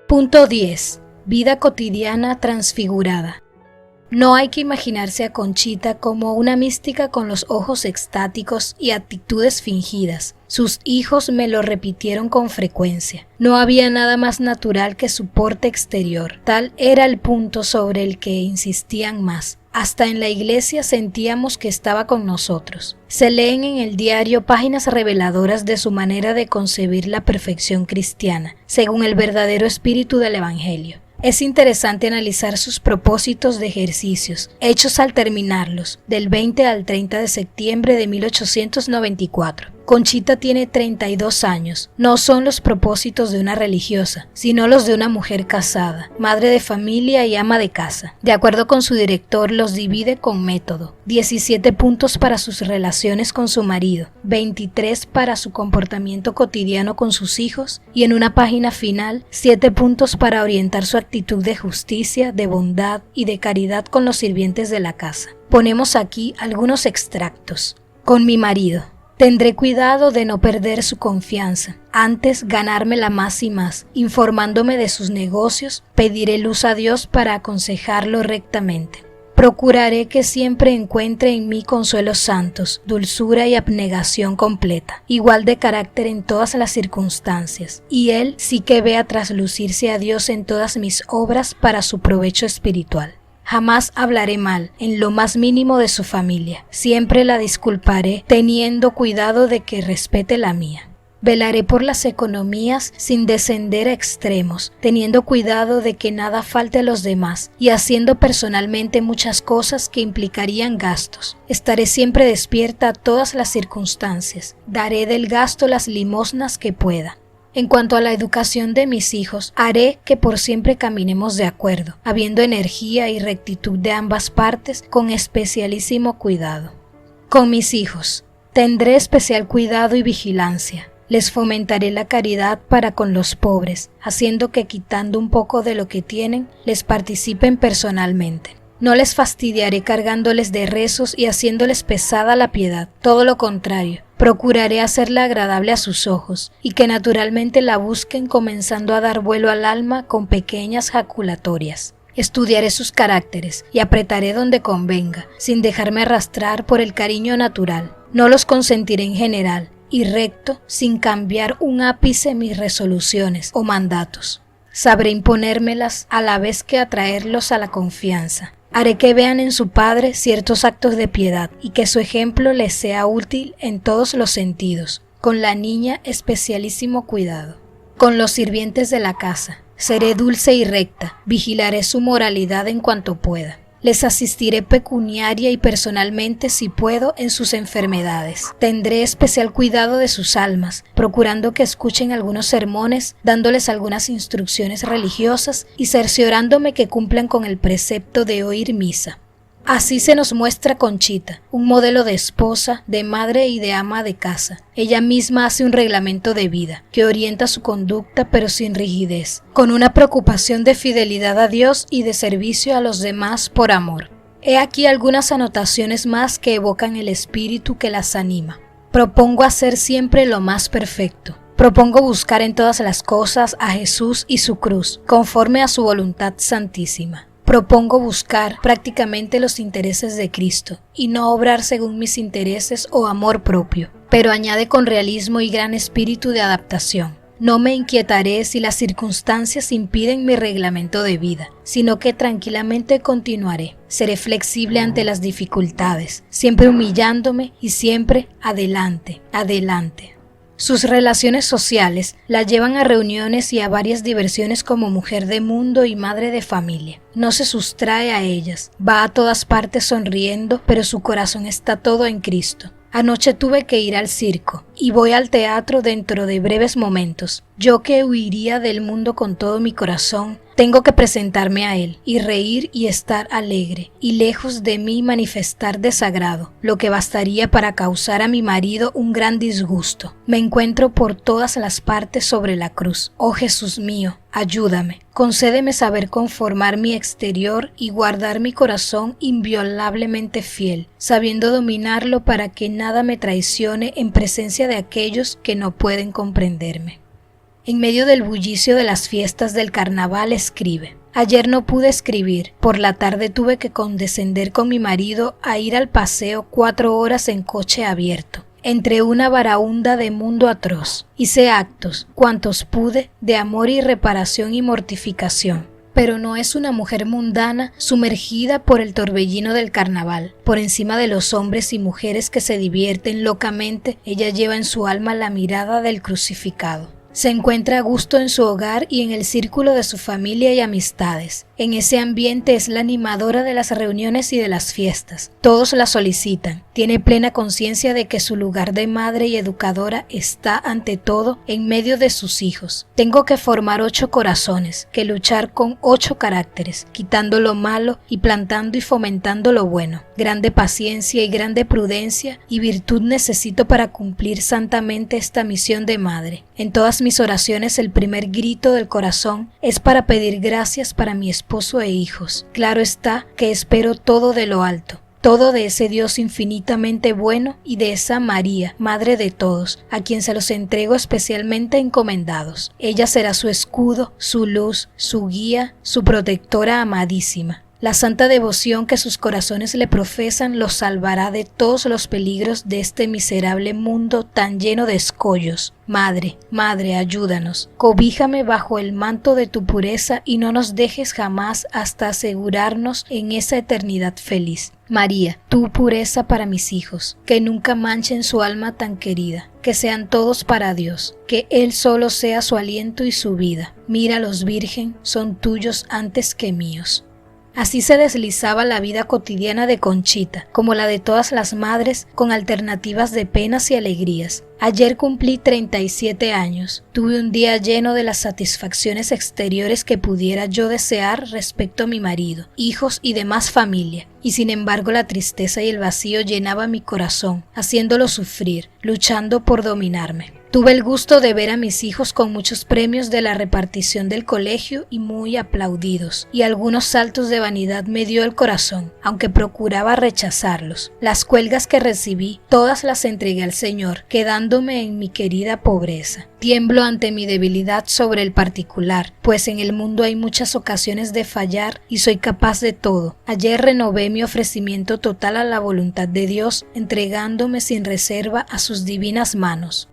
Punto 10. Vida cotidiana transfigurada. No hay que imaginarse a Conchita como una mística con los ojos extáticos y actitudes fingidas. Sus hijos me lo repitieron con frecuencia. No había nada más natural que su porte exterior. Tal era el punto sobre el que insistían más. Hasta en la iglesia sentíamos que estaba con nosotros. Se leen en el diario páginas reveladoras de su manera de concebir la perfección cristiana, según el verdadero espíritu del Evangelio. Es interesante analizar sus propósitos de ejercicios, hechos al terminarlos, del 20 al 30 de septiembre de 1894. Conchita tiene 32 años. No son los propósitos de una religiosa, sino los de una mujer casada, madre de familia y ama de casa. De acuerdo con su director, los divide con método. 17 puntos para sus relaciones con su marido, 23 para su comportamiento cotidiano con sus hijos y en una página final, 7 puntos para orientar su actitud de justicia, de bondad y de caridad con los sirvientes de la casa. Ponemos aquí algunos extractos. Con mi marido. Tendré cuidado de no perder su confianza, antes ganármela más y más, informándome de sus negocios, pediré luz a Dios para aconsejarlo rectamente. Procuraré que siempre encuentre en mí consuelos santos, dulzura y abnegación completa, igual de carácter en todas las circunstancias, y él sí que vea traslucirse a Dios en todas mis obras para su provecho espiritual. Jamás hablaré mal, en lo más mínimo, de su familia. Siempre la disculparé, teniendo cuidado de que respete la mía. Velaré por las economías sin descender a extremos, teniendo cuidado de que nada falte a los demás y haciendo personalmente muchas cosas que implicarían gastos. Estaré siempre despierta a todas las circunstancias. Daré del gasto las limosnas que pueda. En cuanto a la educación de mis hijos, haré que por siempre caminemos de acuerdo, habiendo energía y rectitud de ambas partes, con especialísimo cuidado. Con mis hijos, tendré especial cuidado y vigilancia. Les fomentaré la caridad para con los pobres, haciendo que quitando un poco de lo que tienen, les participen personalmente. No les fastidiaré cargándoles de rezos y haciéndoles pesada la piedad, todo lo contrario. Procuraré hacerla agradable a sus ojos y que naturalmente la busquen, comenzando a dar vuelo al alma con pequeñas jaculatorias. Estudiaré sus caracteres y apretaré donde convenga, sin dejarme arrastrar por el cariño natural. No los consentiré en general y recto, sin cambiar un ápice mis resoluciones o mandatos. Sabré imponérmelas a la vez que atraerlos a la confianza. Haré que vean en su padre ciertos actos de piedad y que su ejemplo les sea útil en todos los sentidos. Con la niña, especialísimo cuidado. Con los sirvientes de la casa, seré dulce y recta, vigilaré su moralidad en cuanto pueda. Les asistiré pecuniaria y personalmente si puedo en sus enfermedades. Tendré especial cuidado de sus almas, procurando que escuchen algunos sermones, dándoles algunas instrucciones religiosas y cerciorándome que cumplan con el precepto de oír misa. Así se nos muestra Conchita, un modelo de esposa, de madre y de ama de casa. Ella misma hace un reglamento de vida, que orienta su conducta pero sin rigidez, con una preocupación de fidelidad a Dios y de servicio a los demás por amor. He aquí algunas anotaciones más que evocan el espíritu que las anima. Propongo hacer siempre lo más perfecto. Propongo buscar en todas las cosas a Jesús y su cruz, conforme a su voluntad santísima. Propongo buscar prácticamente los intereses de Cristo y no obrar según mis intereses o amor propio, pero añade con realismo y gran espíritu de adaptación. No me inquietaré si las circunstancias impiden mi reglamento de vida, sino que tranquilamente continuaré. Seré flexible ante las dificultades, siempre humillándome y siempre adelante, adelante. Sus relaciones sociales la llevan a reuniones y a varias diversiones como mujer de mundo y madre de familia. No se sustrae a ellas, va a todas partes sonriendo, pero su corazón está todo en Cristo. Anoche tuve que ir al circo y voy al teatro dentro de breves momentos. Yo que huiría del mundo con todo mi corazón, tengo que presentarme a él y reír y estar alegre y lejos de mí manifestar desagrado, lo que bastaría para causar a mi marido un gran disgusto. Me encuentro por todas las partes sobre la cruz. Oh Jesús mío, ayúdame. Concédeme saber conformar mi exterior y guardar mi corazón inviolablemente fiel, sabiendo dominarlo para que nada me traicione en presencia de aquellos que no pueden comprenderme. En medio del bullicio de las fiestas del carnaval escribe: Ayer no pude escribir. Por la tarde tuve que condescender con mi marido a ir al paseo 4 horas en coche abierto, entre una baraúnda de mundo atroz. Hice actos, cuantos pude, de amor y reparación y mortificación. Pero no es una mujer mundana sumergida por el torbellino del carnaval. Por encima de los hombres y mujeres que se divierten locamente, ella lleva en su alma la mirada del crucificado. Se encuentra a gusto en su hogar y en el círculo de su familia y amistades. En ese ambiente es la animadora de las reuniones y de las fiestas. Todos la solicitan. Tiene plena conciencia de que su lugar de madre y educadora está ante todo en medio de sus hijos. Tengo que formar 8 corazones, que luchar con 8 caracteres, quitando lo malo y plantando y fomentando lo bueno. Grande paciencia y grande prudencia y virtud necesito para cumplir santamente esta misión de madre. En todas mis oraciones el primer grito del corazón es para pedir gracias para mi esposo e hijos. Claro está que espero todo de lo alto, todo de ese Dios infinitamente bueno y de esa María, Madre de todos, a quien se los entrego especialmente encomendados. Ella será su escudo, su luz, su guía, su protectora amadísima. La santa devoción que sus corazones le profesan los salvará de todos los peligros de este miserable mundo tan lleno de escollos. Madre, Madre, ayúdanos. Cobíjame bajo el manto de tu pureza y no nos dejes jamás hasta asegurarnos en esa eternidad feliz. María, tu pureza para mis hijos, que nunca manchen su alma tan querida, que sean todos para Dios, que Él solo sea su aliento y su vida. Míralos, Virgen, son tuyos antes que míos. Así se deslizaba la vida cotidiana de Conchita, como la de todas las madres, con alternativas de penas y alegrías. Ayer cumplí 37 años. Tuve un día lleno de las satisfacciones exteriores que pudiera yo desear respecto a mi marido, hijos y demás familia. Y sin embargo la tristeza y el vacío llenaban mi corazón, haciéndolo sufrir, luchando por dominarme. Tuve el gusto de ver a mis hijos con muchos premios de la repartición del colegio y muy aplaudidos, y algunos saltos de vanidad me dio el corazón, aunque procuraba rechazarlos. Las cuelgas que recibí, todas las entregué al Señor, quedándome en mi querida pobreza. Tiemblo ante mi debilidad sobre el particular, pues en el mundo hay muchas ocasiones de fallar y soy capaz de todo. Ayer renové mi ofrecimiento total a la voluntad de Dios, entregándome sin reserva a sus divinas manos.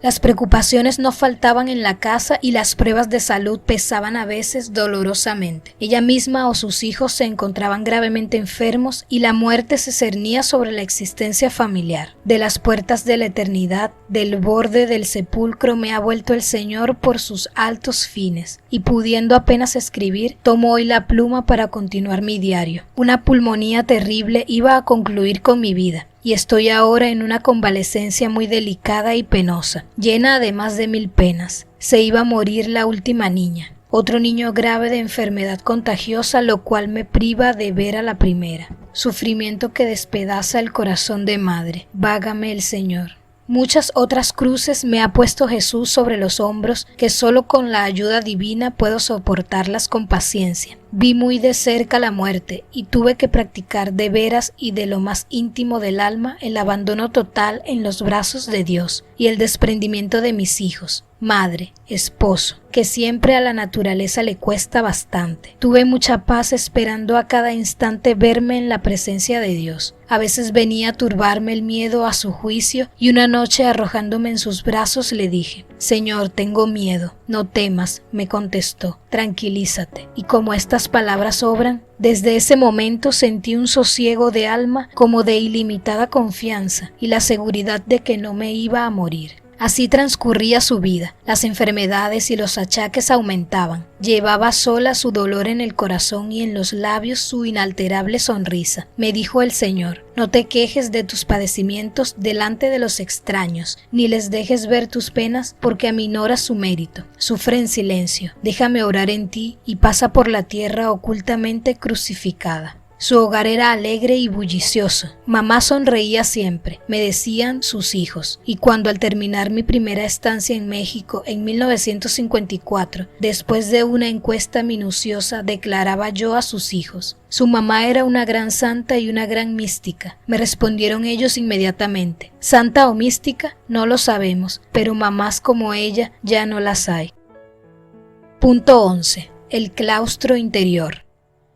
Las preocupaciones no faltaban en la casa y las pruebas de salud pesaban a veces dolorosamente. Ella misma o sus hijos se encontraban gravemente enfermos y la muerte se cernía sobre la existencia familiar. De las puertas de la eternidad, del borde del sepulcro me ha vuelto el Señor por sus altos fines, y pudiendo apenas escribir, tomo hoy la pluma para continuar mi diario. Una pulmonía terrible iba a concluir con mi vida. Y estoy ahora en una convalecencia muy delicada y penosa, llena además de 1000 penas. Se iba a morir la última niña. Otro niño grave de enfermedad contagiosa, lo cual me priva de ver a la primera. Sufrimiento que despedaza el corazón de madre. Vágame el Señor. Muchas otras cruces me ha puesto Jesús sobre los hombros, que solo con la ayuda divina puedo soportarlas con paciencia. Vi muy de cerca la muerte y tuve que practicar de veras y de lo más íntimo del alma el abandono total en los brazos de Dios y el desprendimiento de mis hijos, madre, esposo, que siempre a la naturaleza le cuesta bastante. Tuve mucha paz esperando a cada instante verme en la presencia de Dios. A veces venía a turbarme el miedo a su juicio y una noche arrojándome en sus brazos le dije: Señor, tengo miedo. No temas, me contestó, tranquilízate. Y como estas palabras obran, desde ese momento sentí un sosiego de alma como de ilimitada confianza y la seguridad de que no me iba a morir. Así transcurría su vida. Las enfermedades y los achaques aumentaban. Llevaba sola su dolor en el corazón y en los labios su inalterable sonrisa. Me dijo el Señor: no te quejes de tus padecimientos delante de los extraños, ni les dejes ver tus penas, porque aminoras su mérito. Sufre en silencio. Déjame orar en ti y pasa por la tierra ocultamente crucificada. Su hogar era alegre y bullicioso. Mamá sonreía siempre, me decían sus hijos. Y cuando al terminar mi primera estancia en México en 1954, después de una encuesta minuciosa, declaraba yo a sus hijos: su mamá era una gran santa y una gran mística. Me respondieron ellos inmediatamente: ¿santa o mística? No lo sabemos, pero mamás como ella ya no las hay. Punto 11. el claustro interior.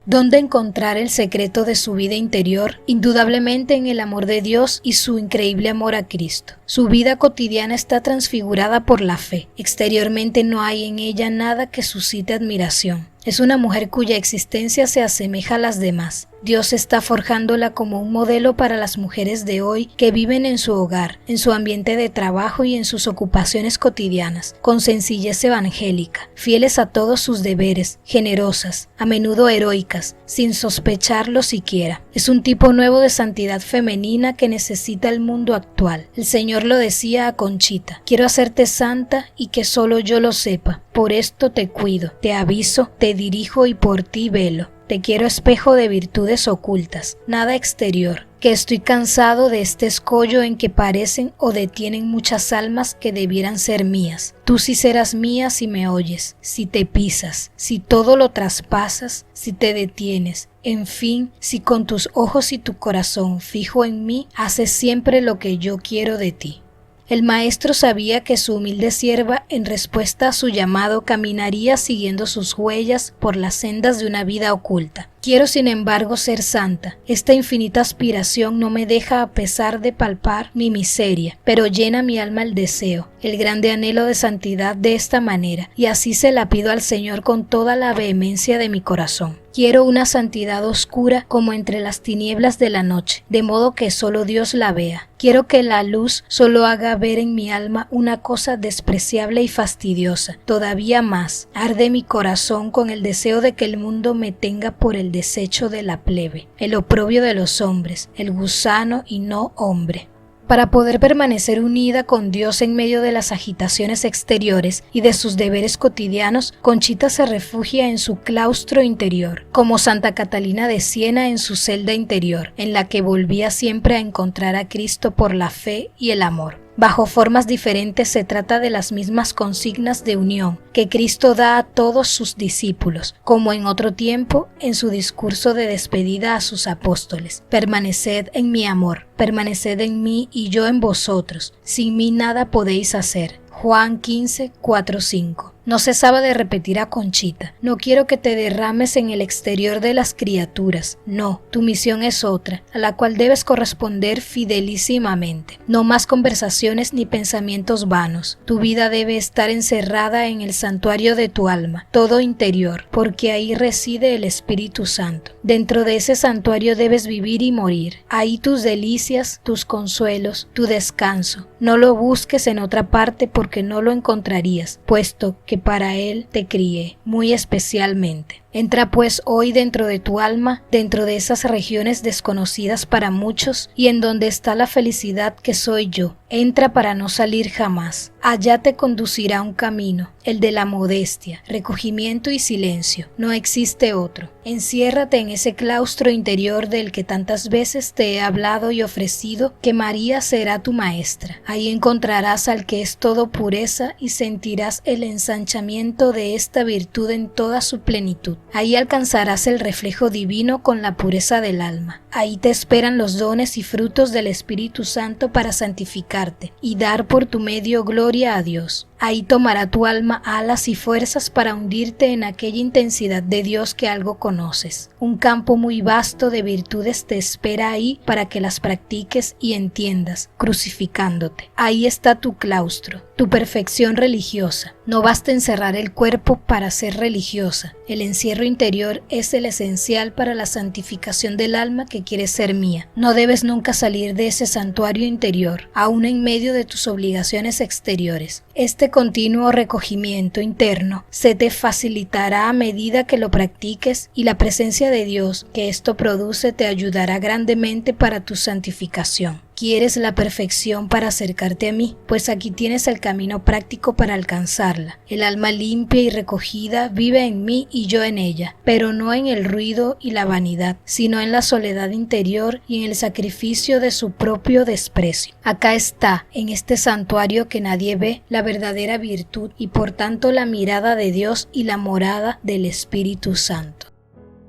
¿Dónde encontrar el secreto de su vida interior? Indudablemente en el amor de Dios y su increíble amor a Cristo. Su vida cotidiana está transfigurada por la fe. Exteriormente no hay en ella nada que suscite admiración. Es una mujer cuya existencia se asemeja a las demás. Dios está forjándola como un modelo para las mujeres de hoy que viven en su hogar, en su ambiente de trabajo y en sus ocupaciones cotidianas, con sencillez evangélica, fieles a todos sus deberes, generosas, a menudo heroicas, sin sospecharlo siquiera. Es un tipo nuevo de santidad femenina que necesita el mundo actual. El Señor lo decía a Conchita: quiero hacerte santa y que solo yo lo sepa. Por esto te cuido, te aviso, te dirijo y por ti velo. Te quiero espejo de virtudes ocultas, nada exterior, que estoy cansado de este escollo en que parecen o detienen muchas almas que debieran ser mías. Tú sí serás mía si me oyes, si te pisas, si todo lo traspasas, si te detienes, en fin, si con tus ojos y tu corazón fijo en mí, haces siempre lo que yo quiero de ti. El maestro sabía que su humilde sierva, en respuesta a su llamado, caminaría siguiendo sus huellas por las sendas de una vida oculta. Quiero, sin embargo, ser santa. Esta infinita aspiración no me deja a pesar de palpar mi miseria, pero llena mi alma el deseo, el grande anhelo de santidad de esta manera, y así se la pido al Señor con toda la vehemencia de mi corazón. Quiero una santidad oscura como entre las tinieblas de la noche, de modo que solo Dios la vea. Quiero que la luz solo haga ver en mi alma una cosa despreciable y fastidiosa. Todavía más, arde mi corazón con el deseo de que el mundo me tenga por el desecho de la plebe, el oprobio de los hombres, el gusano y no hombre. Para poder permanecer unida con Dios en medio de las agitaciones exteriores y de sus deberes cotidianos, Conchita se refugia en su claustro interior, como Santa Catalina de Siena en su celda interior, en la que volvía siempre a encontrar a Cristo por la fe y el amor. Bajo formas diferentes se trata de las mismas consignas de unión que Cristo da a todos sus discípulos, como en otro tiempo en su discurso de despedida a sus apóstoles. Permaneced en mi amor, permaneced en mí y yo en vosotros. Sin mí nada podéis hacer. Juan 15, 4, 5. No cesaba de repetir a Conchita: no quiero que te derrames en el exterior de las criaturas. No, tu misión es otra, a la cual debes corresponder fidelísimamente. No más conversaciones ni pensamientos vanos. Tu vida debe estar encerrada en el santuario de tu alma, todo interior, porque ahí reside el Espíritu Santo. Dentro de ese santuario debes vivir y morir. Ahí tus delicias, tus consuelos, tu descanso. No lo busques en otra parte porque no lo encontrarías, puesto que para él te crié, muy especialmente. Entra pues hoy dentro de tu alma, dentro de esas regiones desconocidas para muchos y en donde está la felicidad que soy yo. Entra para no salir jamás. Allá te conducirá un camino, el de la modestia, recogimiento y silencio. No existe otro. Enciérrate en ese claustro interior del que tantas veces te he hablado y ofrecido, que María será tu maestra. Ahí encontrarás al que es todo pureza y sentirás el ensanchamiento de esta virtud en toda su plenitud. Ahí alcanzarás el reflejo divino con la pureza del alma. Ahí te esperan los dones y frutos del Espíritu Santo para santificarte y dar por tu medio gloria a Dios. Ahí tomará tu alma alas y fuerzas para hundirte en aquella intensidad de Dios que algo conoces. Un campo muy vasto de virtudes te espera ahí para que las practiques y entiendas, crucificándote. Ahí está tu claustro, tu perfección religiosa. No basta encerrar el cuerpo para ser religiosa. El encierro interior es el esencial para la santificación del alma que quiere ser mía. No debes nunca salir de ese santuario interior, aun en medio de tus obligaciones exteriores. Este continuo recogimiento interno se te facilitará a medida que lo practiques y la presencia de Dios que esto produce te ayudará grandemente para tu santificación. ¿Quieres la perfección para acercarte a mí? Pues aquí tienes el camino práctico para alcanzarla. El alma limpia y recogida vive en mí y yo en ella, pero no en el ruido y la vanidad, sino en la soledad interior y en el sacrificio de su propio desprecio. Acá está, en este santuario que nadie ve, la verdadera virtud y por tanto la mirada de Dios y la morada del Espíritu Santo.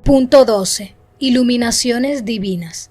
Punto 12. Iluminaciones divinas.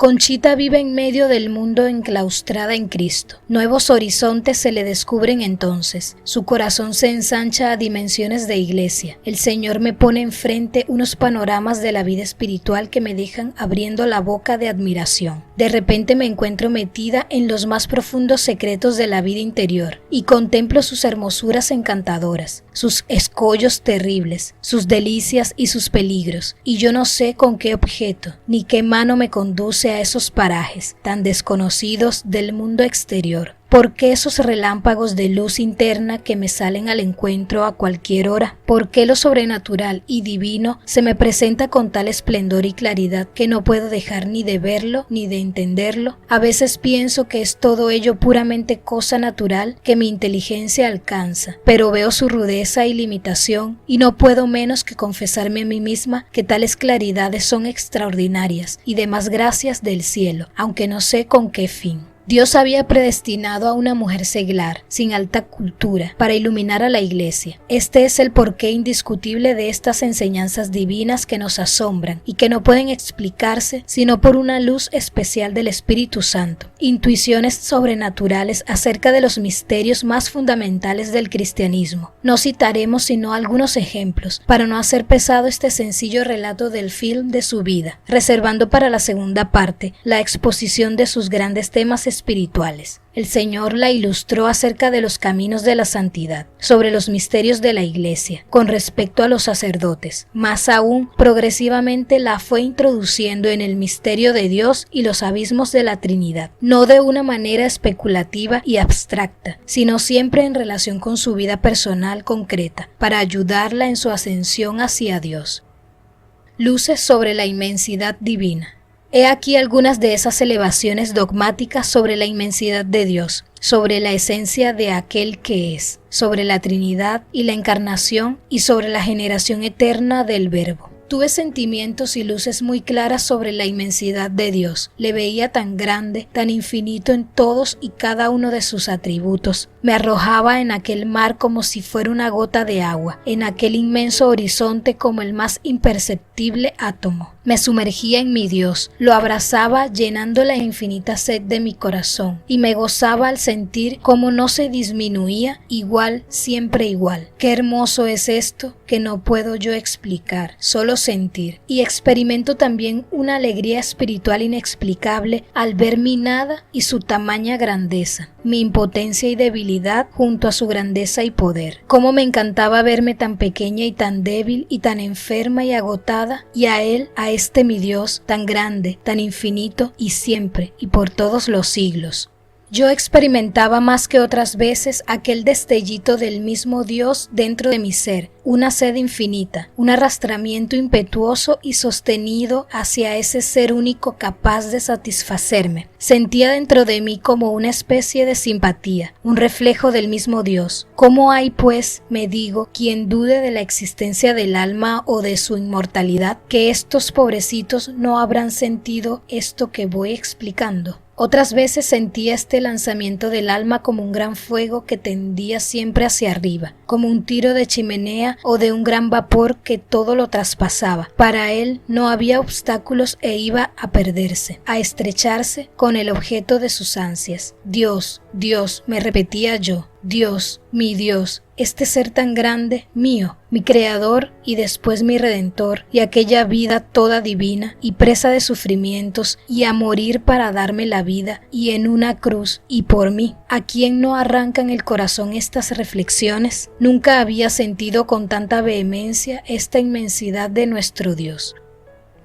Conchita vive en medio del mundo enclaustrada en Cristo. Nuevos horizontes se le descubren entonces. Su corazón se ensancha a dimensiones de iglesia. El Señor me pone enfrente unos panoramas de la vida espiritual que me dejan abriendo la boca de admiración. De repente me encuentro metida en los más profundos secretos de la vida interior y contemplo sus hermosuras encantadoras, sus escollos terribles, sus delicias y sus peligros, y yo no sé con qué objeto ni qué mano me conduce a esos parajes tan desconocidos del mundo exterior. ¿Por qué esos relámpagos de luz interna que me salen al encuentro a cualquier hora? ¿Por qué lo sobrenatural y divino se me presenta con tal esplendor y claridad que no puedo dejar ni de verlo ni de entenderlo? A veces pienso que es todo ello puramente cosa natural que mi inteligencia alcanza, pero veo su rudeza y limitación y no puedo menos que confesarme a mí misma que tales claridades son extraordinarias y de más gracias del cielo, aunque no sé con qué fin. Dios había predestinado a una mujer seglar, sin alta cultura, para iluminar a la Iglesia. Este es el porqué indiscutible de estas enseñanzas divinas que nos asombran y que no pueden explicarse sino por una luz especial del Espíritu Santo. Intuiciones sobrenaturales acerca de los misterios más fundamentales del cristianismo. No citaremos sino algunos ejemplos, para no hacer pesado este sencillo relato del film de su vida, reservando para la segunda parte la exposición de sus grandes temas espirituales. El Señor la ilustró acerca de los caminos de la santidad, sobre los misterios de la Iglesia, con respecto a los sacerdotes. Más aún, progresivamente la fue introduciendo en el misterio de Dios y los abismos de la Trinidad, no de una manera especulativa y abstracta, sino siempre en relación con su vida personal concreta, para ayudarla en su ascensión hacia Dios. Luces sobre la inmensidad divina. He aquí algunas de esas elevaciones dogmáticas sobre la inmensidad de Dios, sobre la esencia de aquel que es, sobre la Trinidad y la Encarnación y sobre la generación eterna del Verbo. Tuve sentimientos y luces muy claras sobre la inmensidad de Dios. Le veía tan grande, tan infinito en todos y cada uno de sus atributos. Me arrojaba en aquel mar como si fuera una gota de agua, en aquel inmenso horizonte como el más imperceptible átomo. Me sumergía en mi Dios, lo abrazaba llenando la infinita sed de mi corazón y me gozaba al sentir cómo no se disminuía, igual, siempre igual. Qué hermoso es esto que no puedo yo explicar, solo sentir. Y experimento también una alegría espiritual inexplicable al ver mi nada y su tamaña grandeza, mi impotencia y debilidad junto a su grandeza y poder. Cómo me encantaba verme tan pequeña y tan débil y tan enferma y agotada, y a Él, a este mi Dios, tan grande, tan infinito y siempre y por todos los siglos. Yo experimentaba más que otras veces aquel destellito del mismo Dios dentro de mi ser, una sed infinita, un arrastramiento impetuoso y sostenido hacia ese ser único capaz de satisfacerme. Sentía dentro de mí como una especie de simpatía, un reflejo del mismo Dios. ¿Cómo hay, pues, me digo, quien dude de la existencia del alma o de su inmortalidad, que estos pobrecitos no habrán sentido esto que voy explicando? Otras veces sentía este lanzamiento del alma como un gran fuego que tendía siempre hacia arriba, como un tiro de chimenea o de un gran vapor que todo lo traspasaba. Para él no había obstáculos e iba a perderse, a estrecharse con el objeto de sus ansias. Dios, Dios, me repetía yo, Dios, mi Dios, este ser tan grande, mío, mi Creador y después mi Redentor, y aquella vida toda divina y presa de sufrimientos, y a morir para darme la vida, y en una cruz, y por mí. ¿A quién no arrancan el corazón estas reflexiones? Nunca había sentido con tanta vehemencia esta inmensidad de nuestro Dios.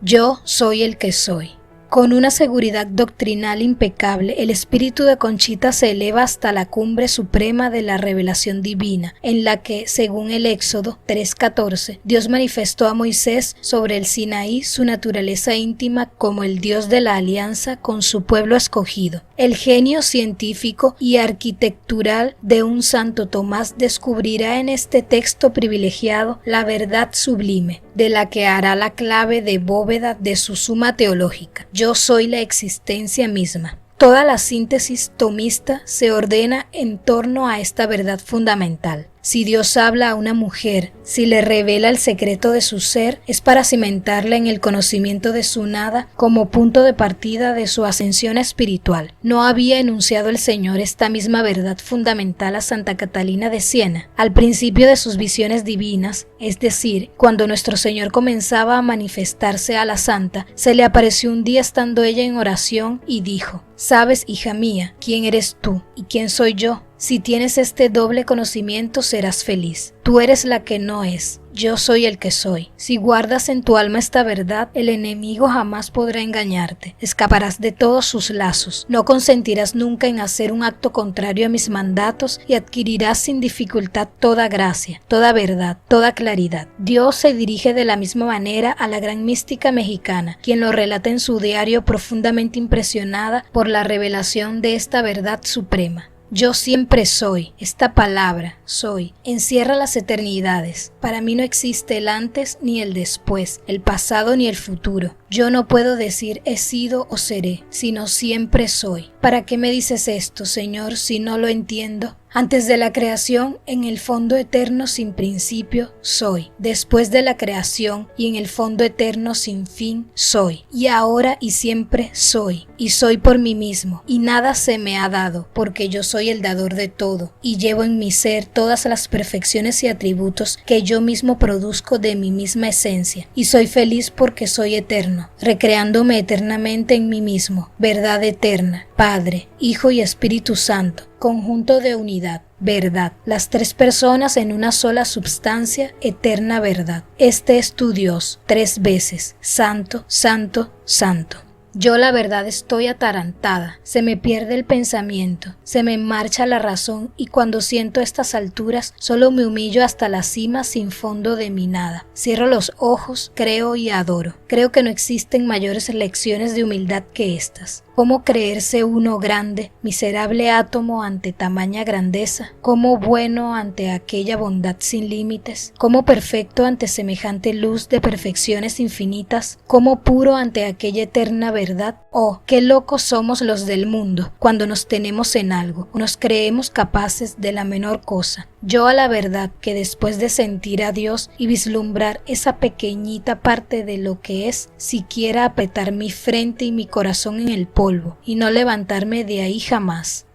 Yo soy el que soy. Con una seguridad doctrinal impecable, el espíritu de Conchita se eleva hasta la cumbre suprema de la revelación divina, en la que, según el Éxodo 3:14, Dios manifestó a Moisés sobre el Sinaí su naturaleza íntima como el Dios de la alianza con su pueblo escogido. El genio científico y arquitectural de un Santo Tomás descubrirá en este texto privilegiado la verdad sublime, de la que hará la clave de bóveda de su suma teológica. Yo soy la existencia misma. Toda la síntesis tomista se ordena en torno a esta verdad fundamental. Si Dios habla a una mujer, si le revela el secreto de su ser, es para cimentarla en el conocimiento de su nada como punto de partida de su ascensión espiritual. ¿No había enunciado el Señor esta misma verdad fundamental a Santa Catalina de Siena? Al principio de sus visiones divinas, es decir, cuando nuestro Señor comenzaba a manifestarse a la santa, se le apareció un día estando ella en oración y dijo: «Sabes, hija mía, quién eres tú y quién soy yo. Si tienes este doble conocimiento serás feliz. Tú eres la que no es, yo soy el que soy. Si guardas en tu alma esta verdad, el enemigo jamás podrá engañarte. Escaparás de todos sus lazos. No consentirás nunca en hacer un acto contrario a mis mandatos y adquirirás sin dificultad toda gracia, toda verdad, toda claridad». Dios se dirige de la misma manera a la gran mística mexicana, quien lo relata en su diario profundamente impresionada por la revelación de esta verdad suprema. Yo siempre soy. Esta palabra, soy, encierra las eternidades. Para mí no existe el antes ni el después, el pasado ni el futuro. Yo no puedo decir he sido o seré, sino siempre soy. ¿Para qué me dices esto, Señor, si no lo entiendo? Antes de la creación, en el fondo eterno sin principio, soy. Después de la creación y en el fondo eterno sin fin, soy. Y ahora y siempre soy. Y soy por mí mismo. Y nada se me ha dado, porque yo soy el dador de todo. Y llevo en mi ser todas las perfecciones y atributos que yo mismo produzco de mi misma esencia. Y soy feliz porque soy eterno, recreándome eternamente en mí mismo. Verdad eterna, Padre, Hijo y Espíritu Santo. Conjunto de unidad, verdad, las tres personas en una sola substancia, eterna verdad. Este es tu Dios, tres veces, santo, santo, santo. Yo la verdad estoy atarantada, se me pierde el pensamiento, se me marcha la razón y cuando siento estas alturas solo me humillo hasta la cima sin fondo de mi nada. Cierro los ojos, creo y adoro. Creo que no existen mayores lecciones de humildad que estas. ¿Cómo creerse uno grande, miserable átomo ante tamaña grandeza? ¿Cómo bueno ante aquella bondad sin límites? ¿Cómo perfecto ante semejante luz de perfecciones infinitas? ¿Cómo puro ante aquella eterna verdad? Oh, qué locos somos los del mundo cuando nos tenemos en algo, o nos creemos capaces de la menor cosa. Yo a la verdad que después de sentir a Dios y vislumbrar esa pequeñita parte de lo que es, siquiera apretar mi frente y mi corazón en el polvo y no levantarme de ahí jamás.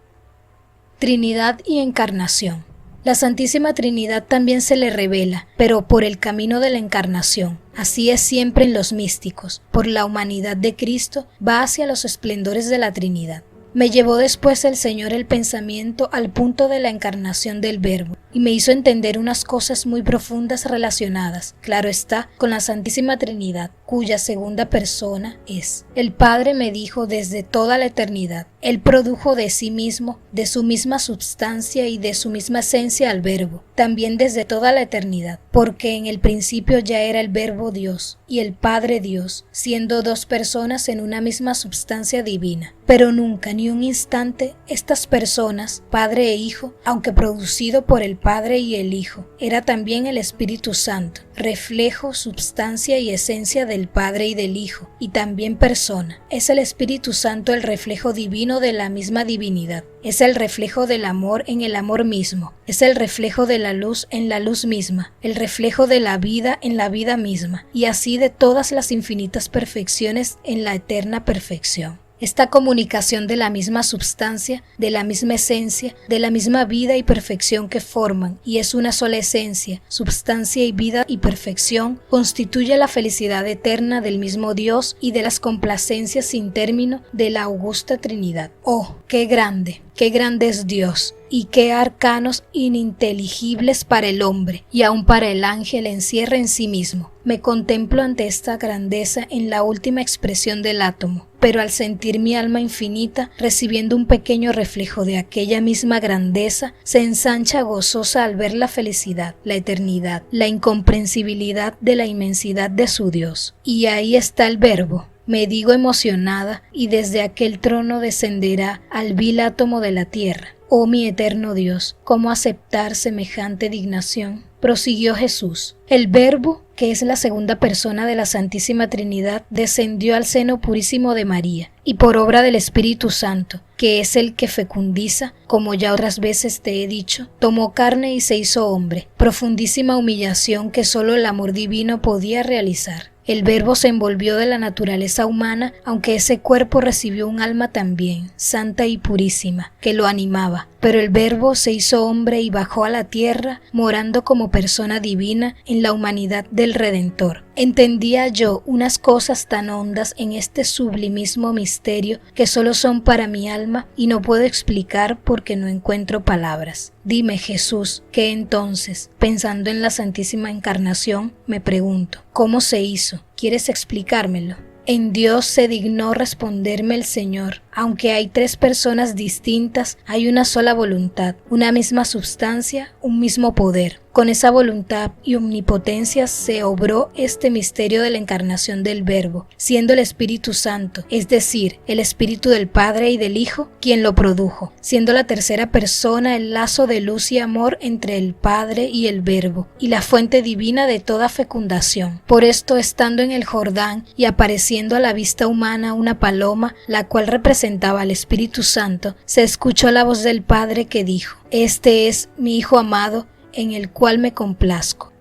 Trinidad y Encarnación. La Santísima Trinidad también se le revela, pero por el camino de la encarnación. Así es siempre en los místicos. Por la humanidad de Cristo va hacia los esplendores de la Trinidad. Me llevó después el Señor el pensamiento al punto de la encarnación del Verbo y me hizo entender unas cosas muy profundas relacionadas, claro está, con la Santísima Trinidad, cuya segunda persona es. El Padre me dijo desde toda la eternidad. Él produjo de sí mismo, de su misma substancia y de su misma esencia al Verbo, también desde toda la eternidad, porque en el principio ya era el Verbo Dios y el Padre Dios, siendo dos personas en una misma substancia divina. Pero nunca ni un instante estas personas, Padre e Hijo, aunque producido por el Padre y el Hijo, era también el Espíritu Santo, reflejo, substancia y esencia del Padre y del Hijo, y también persona. Es el Espíritu Santo el reflejo divino de la misma divinidad. Es el reflejo del amor en el amor mismo. Es el reflejo de la luz en la luz misma. El reflejo de la vida en la vida misma. Y así de todas las infinitas perfecciones en la eterna perfección. Esta comunicación de la misma substancia, de la misma esencia, de la misma vida y perfección que forman, y es una sola esencia, substancia y vida y perfección, constituye la felicidad eterna del mismo Dios y de las complacencias sin término de la augusta Trinidad. ¡Oh, qué grande! ¡Qué grande es Dios! Y qué arcanos ininteligibles para el hombre, y aun para el ángel encierra en sí mismo. Me contemplo ante esta grandeza en la última expresión del átomo, pero al sentir mi alma infinita recibiendo un pequeño reflejo de aquella misma grandeza, se ensancha gozosa al ver la felicidad, la eternidad, la incomprensibilidad de la inmensidad de su Dios. Y ahí está el Verbo. Me digo emocionada, y desde aquel trono descenderá al vil átomo de la tierra. Oh mi eterno Dios, ¿cómo aceptar semejante dignación? Prosiguió Jesús. El Verbo que es la segunda persona de la Santísima Trinidad, descendió al seno purísimo de María, y por obra del Espíritu Santo, que es el que fecundiza, como ya otras veces te he dicho, tomó carne y se hizo hombre, profundísima humillación que solo el amor divino podía realizar. El Verbo se envolvió de la naturaleza humana, aunque ese cuerpo recibió un alma también, santa y purísima, que lo animaba. Pero el Verbo se hizo hombre y bajó a la tierra, morando como persona divina en la humanidad del Redentor. Entendía yo unas cosas tan hondas en este sublimismo misterio que solo son para mi alma y no puedo explicar porque no encuentro palabras. Dime, Jesús, que entonces, pensando en la Santísima Encarnación, me pregunto, ¿cómo se hizo? ¿Quieres explicármelo? En Dios se dignó responderme el Señor. Aunque hay tres personas distintas, hay una sola voluntad, una misma substancia, un mismo poder. Con esa voluntad y omnipotencia se obró este misterio de la encarnación del Verbo, siendo el Espíritu Santo, es decir, el Espíritu del Padre y del Hijo, quien lo produjo, siendo la tercera persona el lazo de luz y amor entre el Padre y el Verbo, y la fuente divina de toda fecundación. Por esto, estando en el Jordán y apareciendo a la vista humana una paloma, la cual representaba al Espíritu Santo, se escuchó la voz del Padre que dijo: «Este es mi Hijo amado, en el cual me complazco».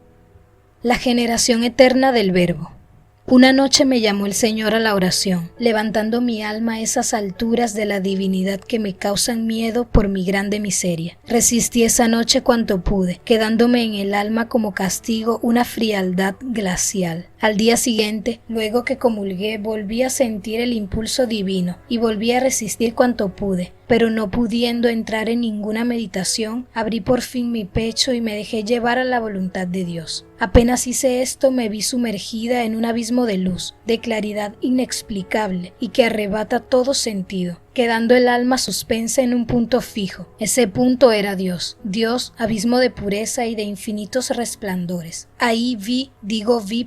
La generación eterna del Verbo. Una noche me llamó el Señor a la oración, levantando mi alma a esas alturas de la divinidad que me causan miedo por mi grande miseria. Resistí esa noche cuanto pude, quedándome en el alma como castigo una frialdad glacial. Al día siguiente, luego que comulgué, volví a sentir el impulso divino y volví a resistir cuanto pude, pero no pudiendo entrar en ninguna meditación, abrí por fin mi pecho y me dejé llevar a la voluntad de Dios. Apenas hice esto, me vi sumergida en un abismo de luz, de claridad inexplicable y que arrebata todo sentido, quedando el alma suspensa en un punto fijo. Ese punto era Dios, Dios, abismo de pureza y de infinitos resplandores. Ahí vi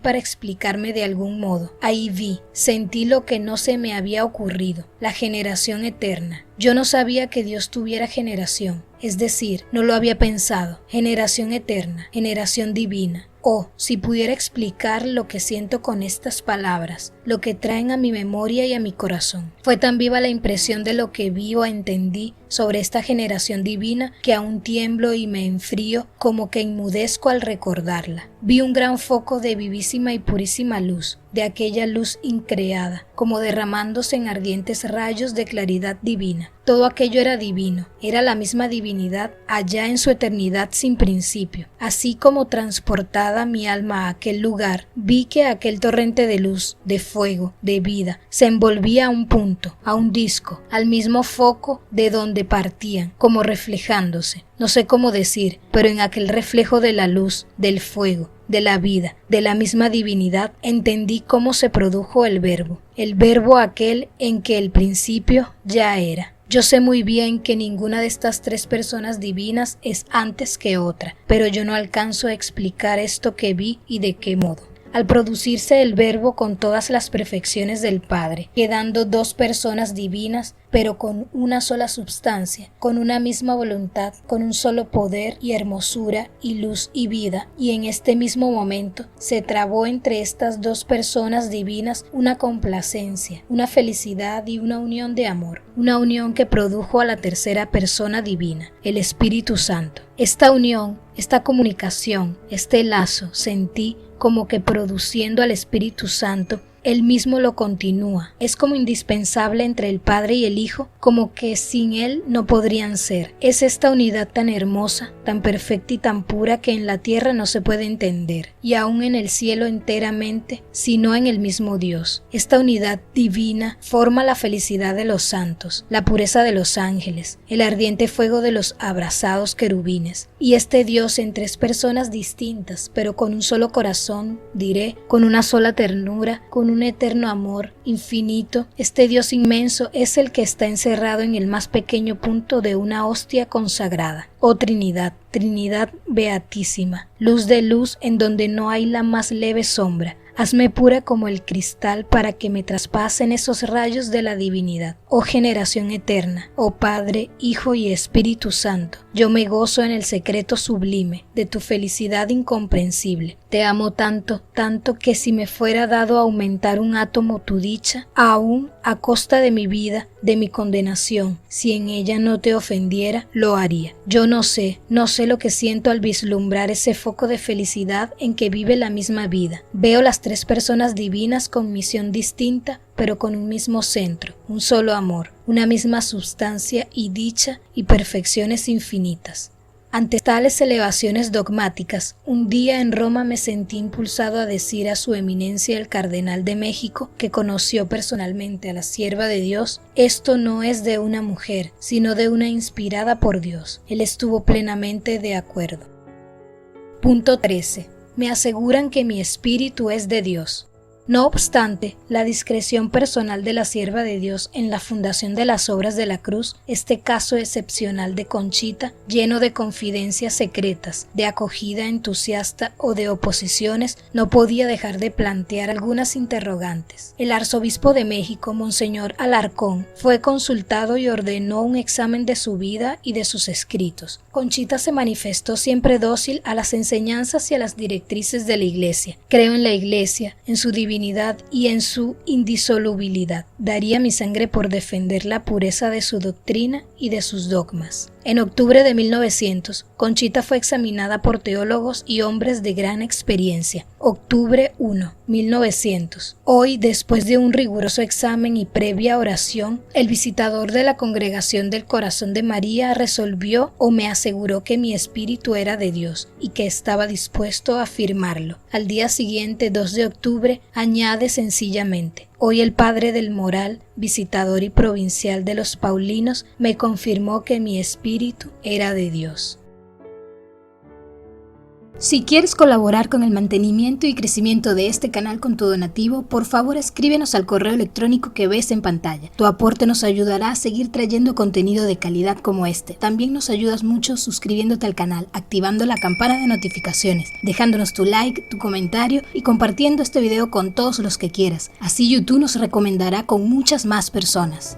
para explicarme de algún modo. Ahí vi, sentí lo que no se me había ocurrido, la generación eterna. Yo no sabía que Dios tuviera generación, es decir, no lo había pensado. Generación eterna, generación divina. Oh, si pudiera explicar lo que siento con estas palabras, lo que traen a mi memoria y a mi corazón. Fue tan viva la impresión de lo que vi o entendí sobre esta generación divina que aún tiemblo y me enfrío, como que enmudezco al recordarla. Vi un gran foco de vivísima y purísima luz, de aquella luz increada, como derramándose en ardientes rayos de claridad divina. Todo aquello era divino, era la misma divinidad allá en su eternidad sin principio. Así como transportada mi alma a aquel lugar, vi que aquel torrente de luz, de fuego, de vida, se envolvía a un punto, a un disco, al mismo foco de donde partían, como reflejándose. No sé cómo decir, pero en aquel reflejo de la luz, del fuego, de la vida, de la misma divinidad, entendí cómo se produjo el Verbo aquel en que el principio ya era. Yo sé muy bien que ninguna de estas tres personas divinas es antes que otra, pero yo no alcanzo a explicar esto que vi y de qué modo. Al producirse el Verbo con todas las perfecciones del Padre, quedando dos personas divinas, pero con una sola substancia, con una misma voluntad, con un solo poder y hermosura y luz y vida, y en este mismo momento se trabó entre estas dos personas divinas una complacencia, una felicidad y una unión de amor, una unión que produjo a la tercera persona divina, el Espíritu Santo. Esta unión, esta comunicación, este lazo, sentí como que produciendo al Espíritu Santo, Él mismo lo continúa. Es como indispensable entre el Padre y el Hijo, como que sin Él no podrían ser. Es esta unidad tan hermosa, tan perfecta y tan pura que en la tierra no se puede entender, y aún en el cielo enteramente, sino en el mismo Dios. Esta unidad divina forma la felicidad de los santos, la pureza de los ángeles, el ardiente fuego de los abrazados querubines. Y este Dios en tres personas distintas, pero con un solo corazón, diré, con una sola ternura, con un eterno amor infinito, este Dios inmenso es el que está encerrado en el más pequeño punto de una hostia consagrada. Oh Trinidad, Trinidad beatísima, luz de luz en donde no hay la más leve sombra, Hazme pura como el cristal para que me traspasen esos rayos de la divinidad. Oh generación eterna, oh Padre, Hijo y Espíritu Santo, yo me gozo en el secreto sublime de tu felicidad incomprensible. Te amo tanto, tanto que si me fuera dado aumentar un átomo tu dicha, aún a costa de mi vida, de mi condenación, si en ella no te ofendiera, lo haría. Yo no sé lo que siento al vislumbrar ese foco de felicidad en que vive la misma vida. Veo las tres personas divinas con misión distinta, pero con un mismo centro, un solo amor, una misma sustancia y dicha y perfecciones infinitas. Ante tales elevaciones dogmáticas, un día en Roma me sentí impulsado a decir a su eminencia el cardenal de México, que conoció personalmente a la sierva de Dios: esto no es de una mujer, sino de una inspirada por Dios. Él estuvo plenamente de acuerdo. Punto 13. Me aseguran que mi espíritu es de Dios. No obstante, la discreción personal de la sierva de Dios en la fundación de las obras de la cruz, este caso excepcional de Conchita, lleno de confidencias secretas, de acogida entusiasta o de oposiciones, no podía dejar de plantear algunas interrogantes. El arzobispo de México, Monseñor Alarcón, fue consultado y ordenó un examen de su vida y de sus escritos. Conchita se manifestó siempre dócil a las enseñanzas y a las directrices de la Iglesia. Creo en la Iglesia, en su divinidad y en su indisolubilidad. Daría mi sangre por defender la pureza de su doctrina y de sus dogmas. En octubre de 1900, Conchita fue examinada por teólogos y hombres de gran experiencia. Octubre 1, 1900. Hoy, después de un riguroso examen y previa oración, el visitador de la Congregación del Corazón de María resolvió o me aseguró que mi espíritu era de Dios y que estaba dispuesto a afirmarlo. Al día siguiente, 2 de octubre, añade sencillamente: hoy el padre del Moral, visitador y provincial de los Paulinos, me confirmó que mi espíritu era de Dios. Si quieres colaborar con el mantenimiento y crecimiento de este canal con tu donativo, por favor escríbenos al correo electrónico que ves en pantalla. Tu aporte nos ayudará a seguir trayendo contenido de calidad como este. También nos ayudas mucho suscribiéndote al canal, activando la campana de notificaciones, dejándonos tu like, tu comentario y compartiendo este video con todos los que quieras. Así YouTube nos recomendará con muchas más personas.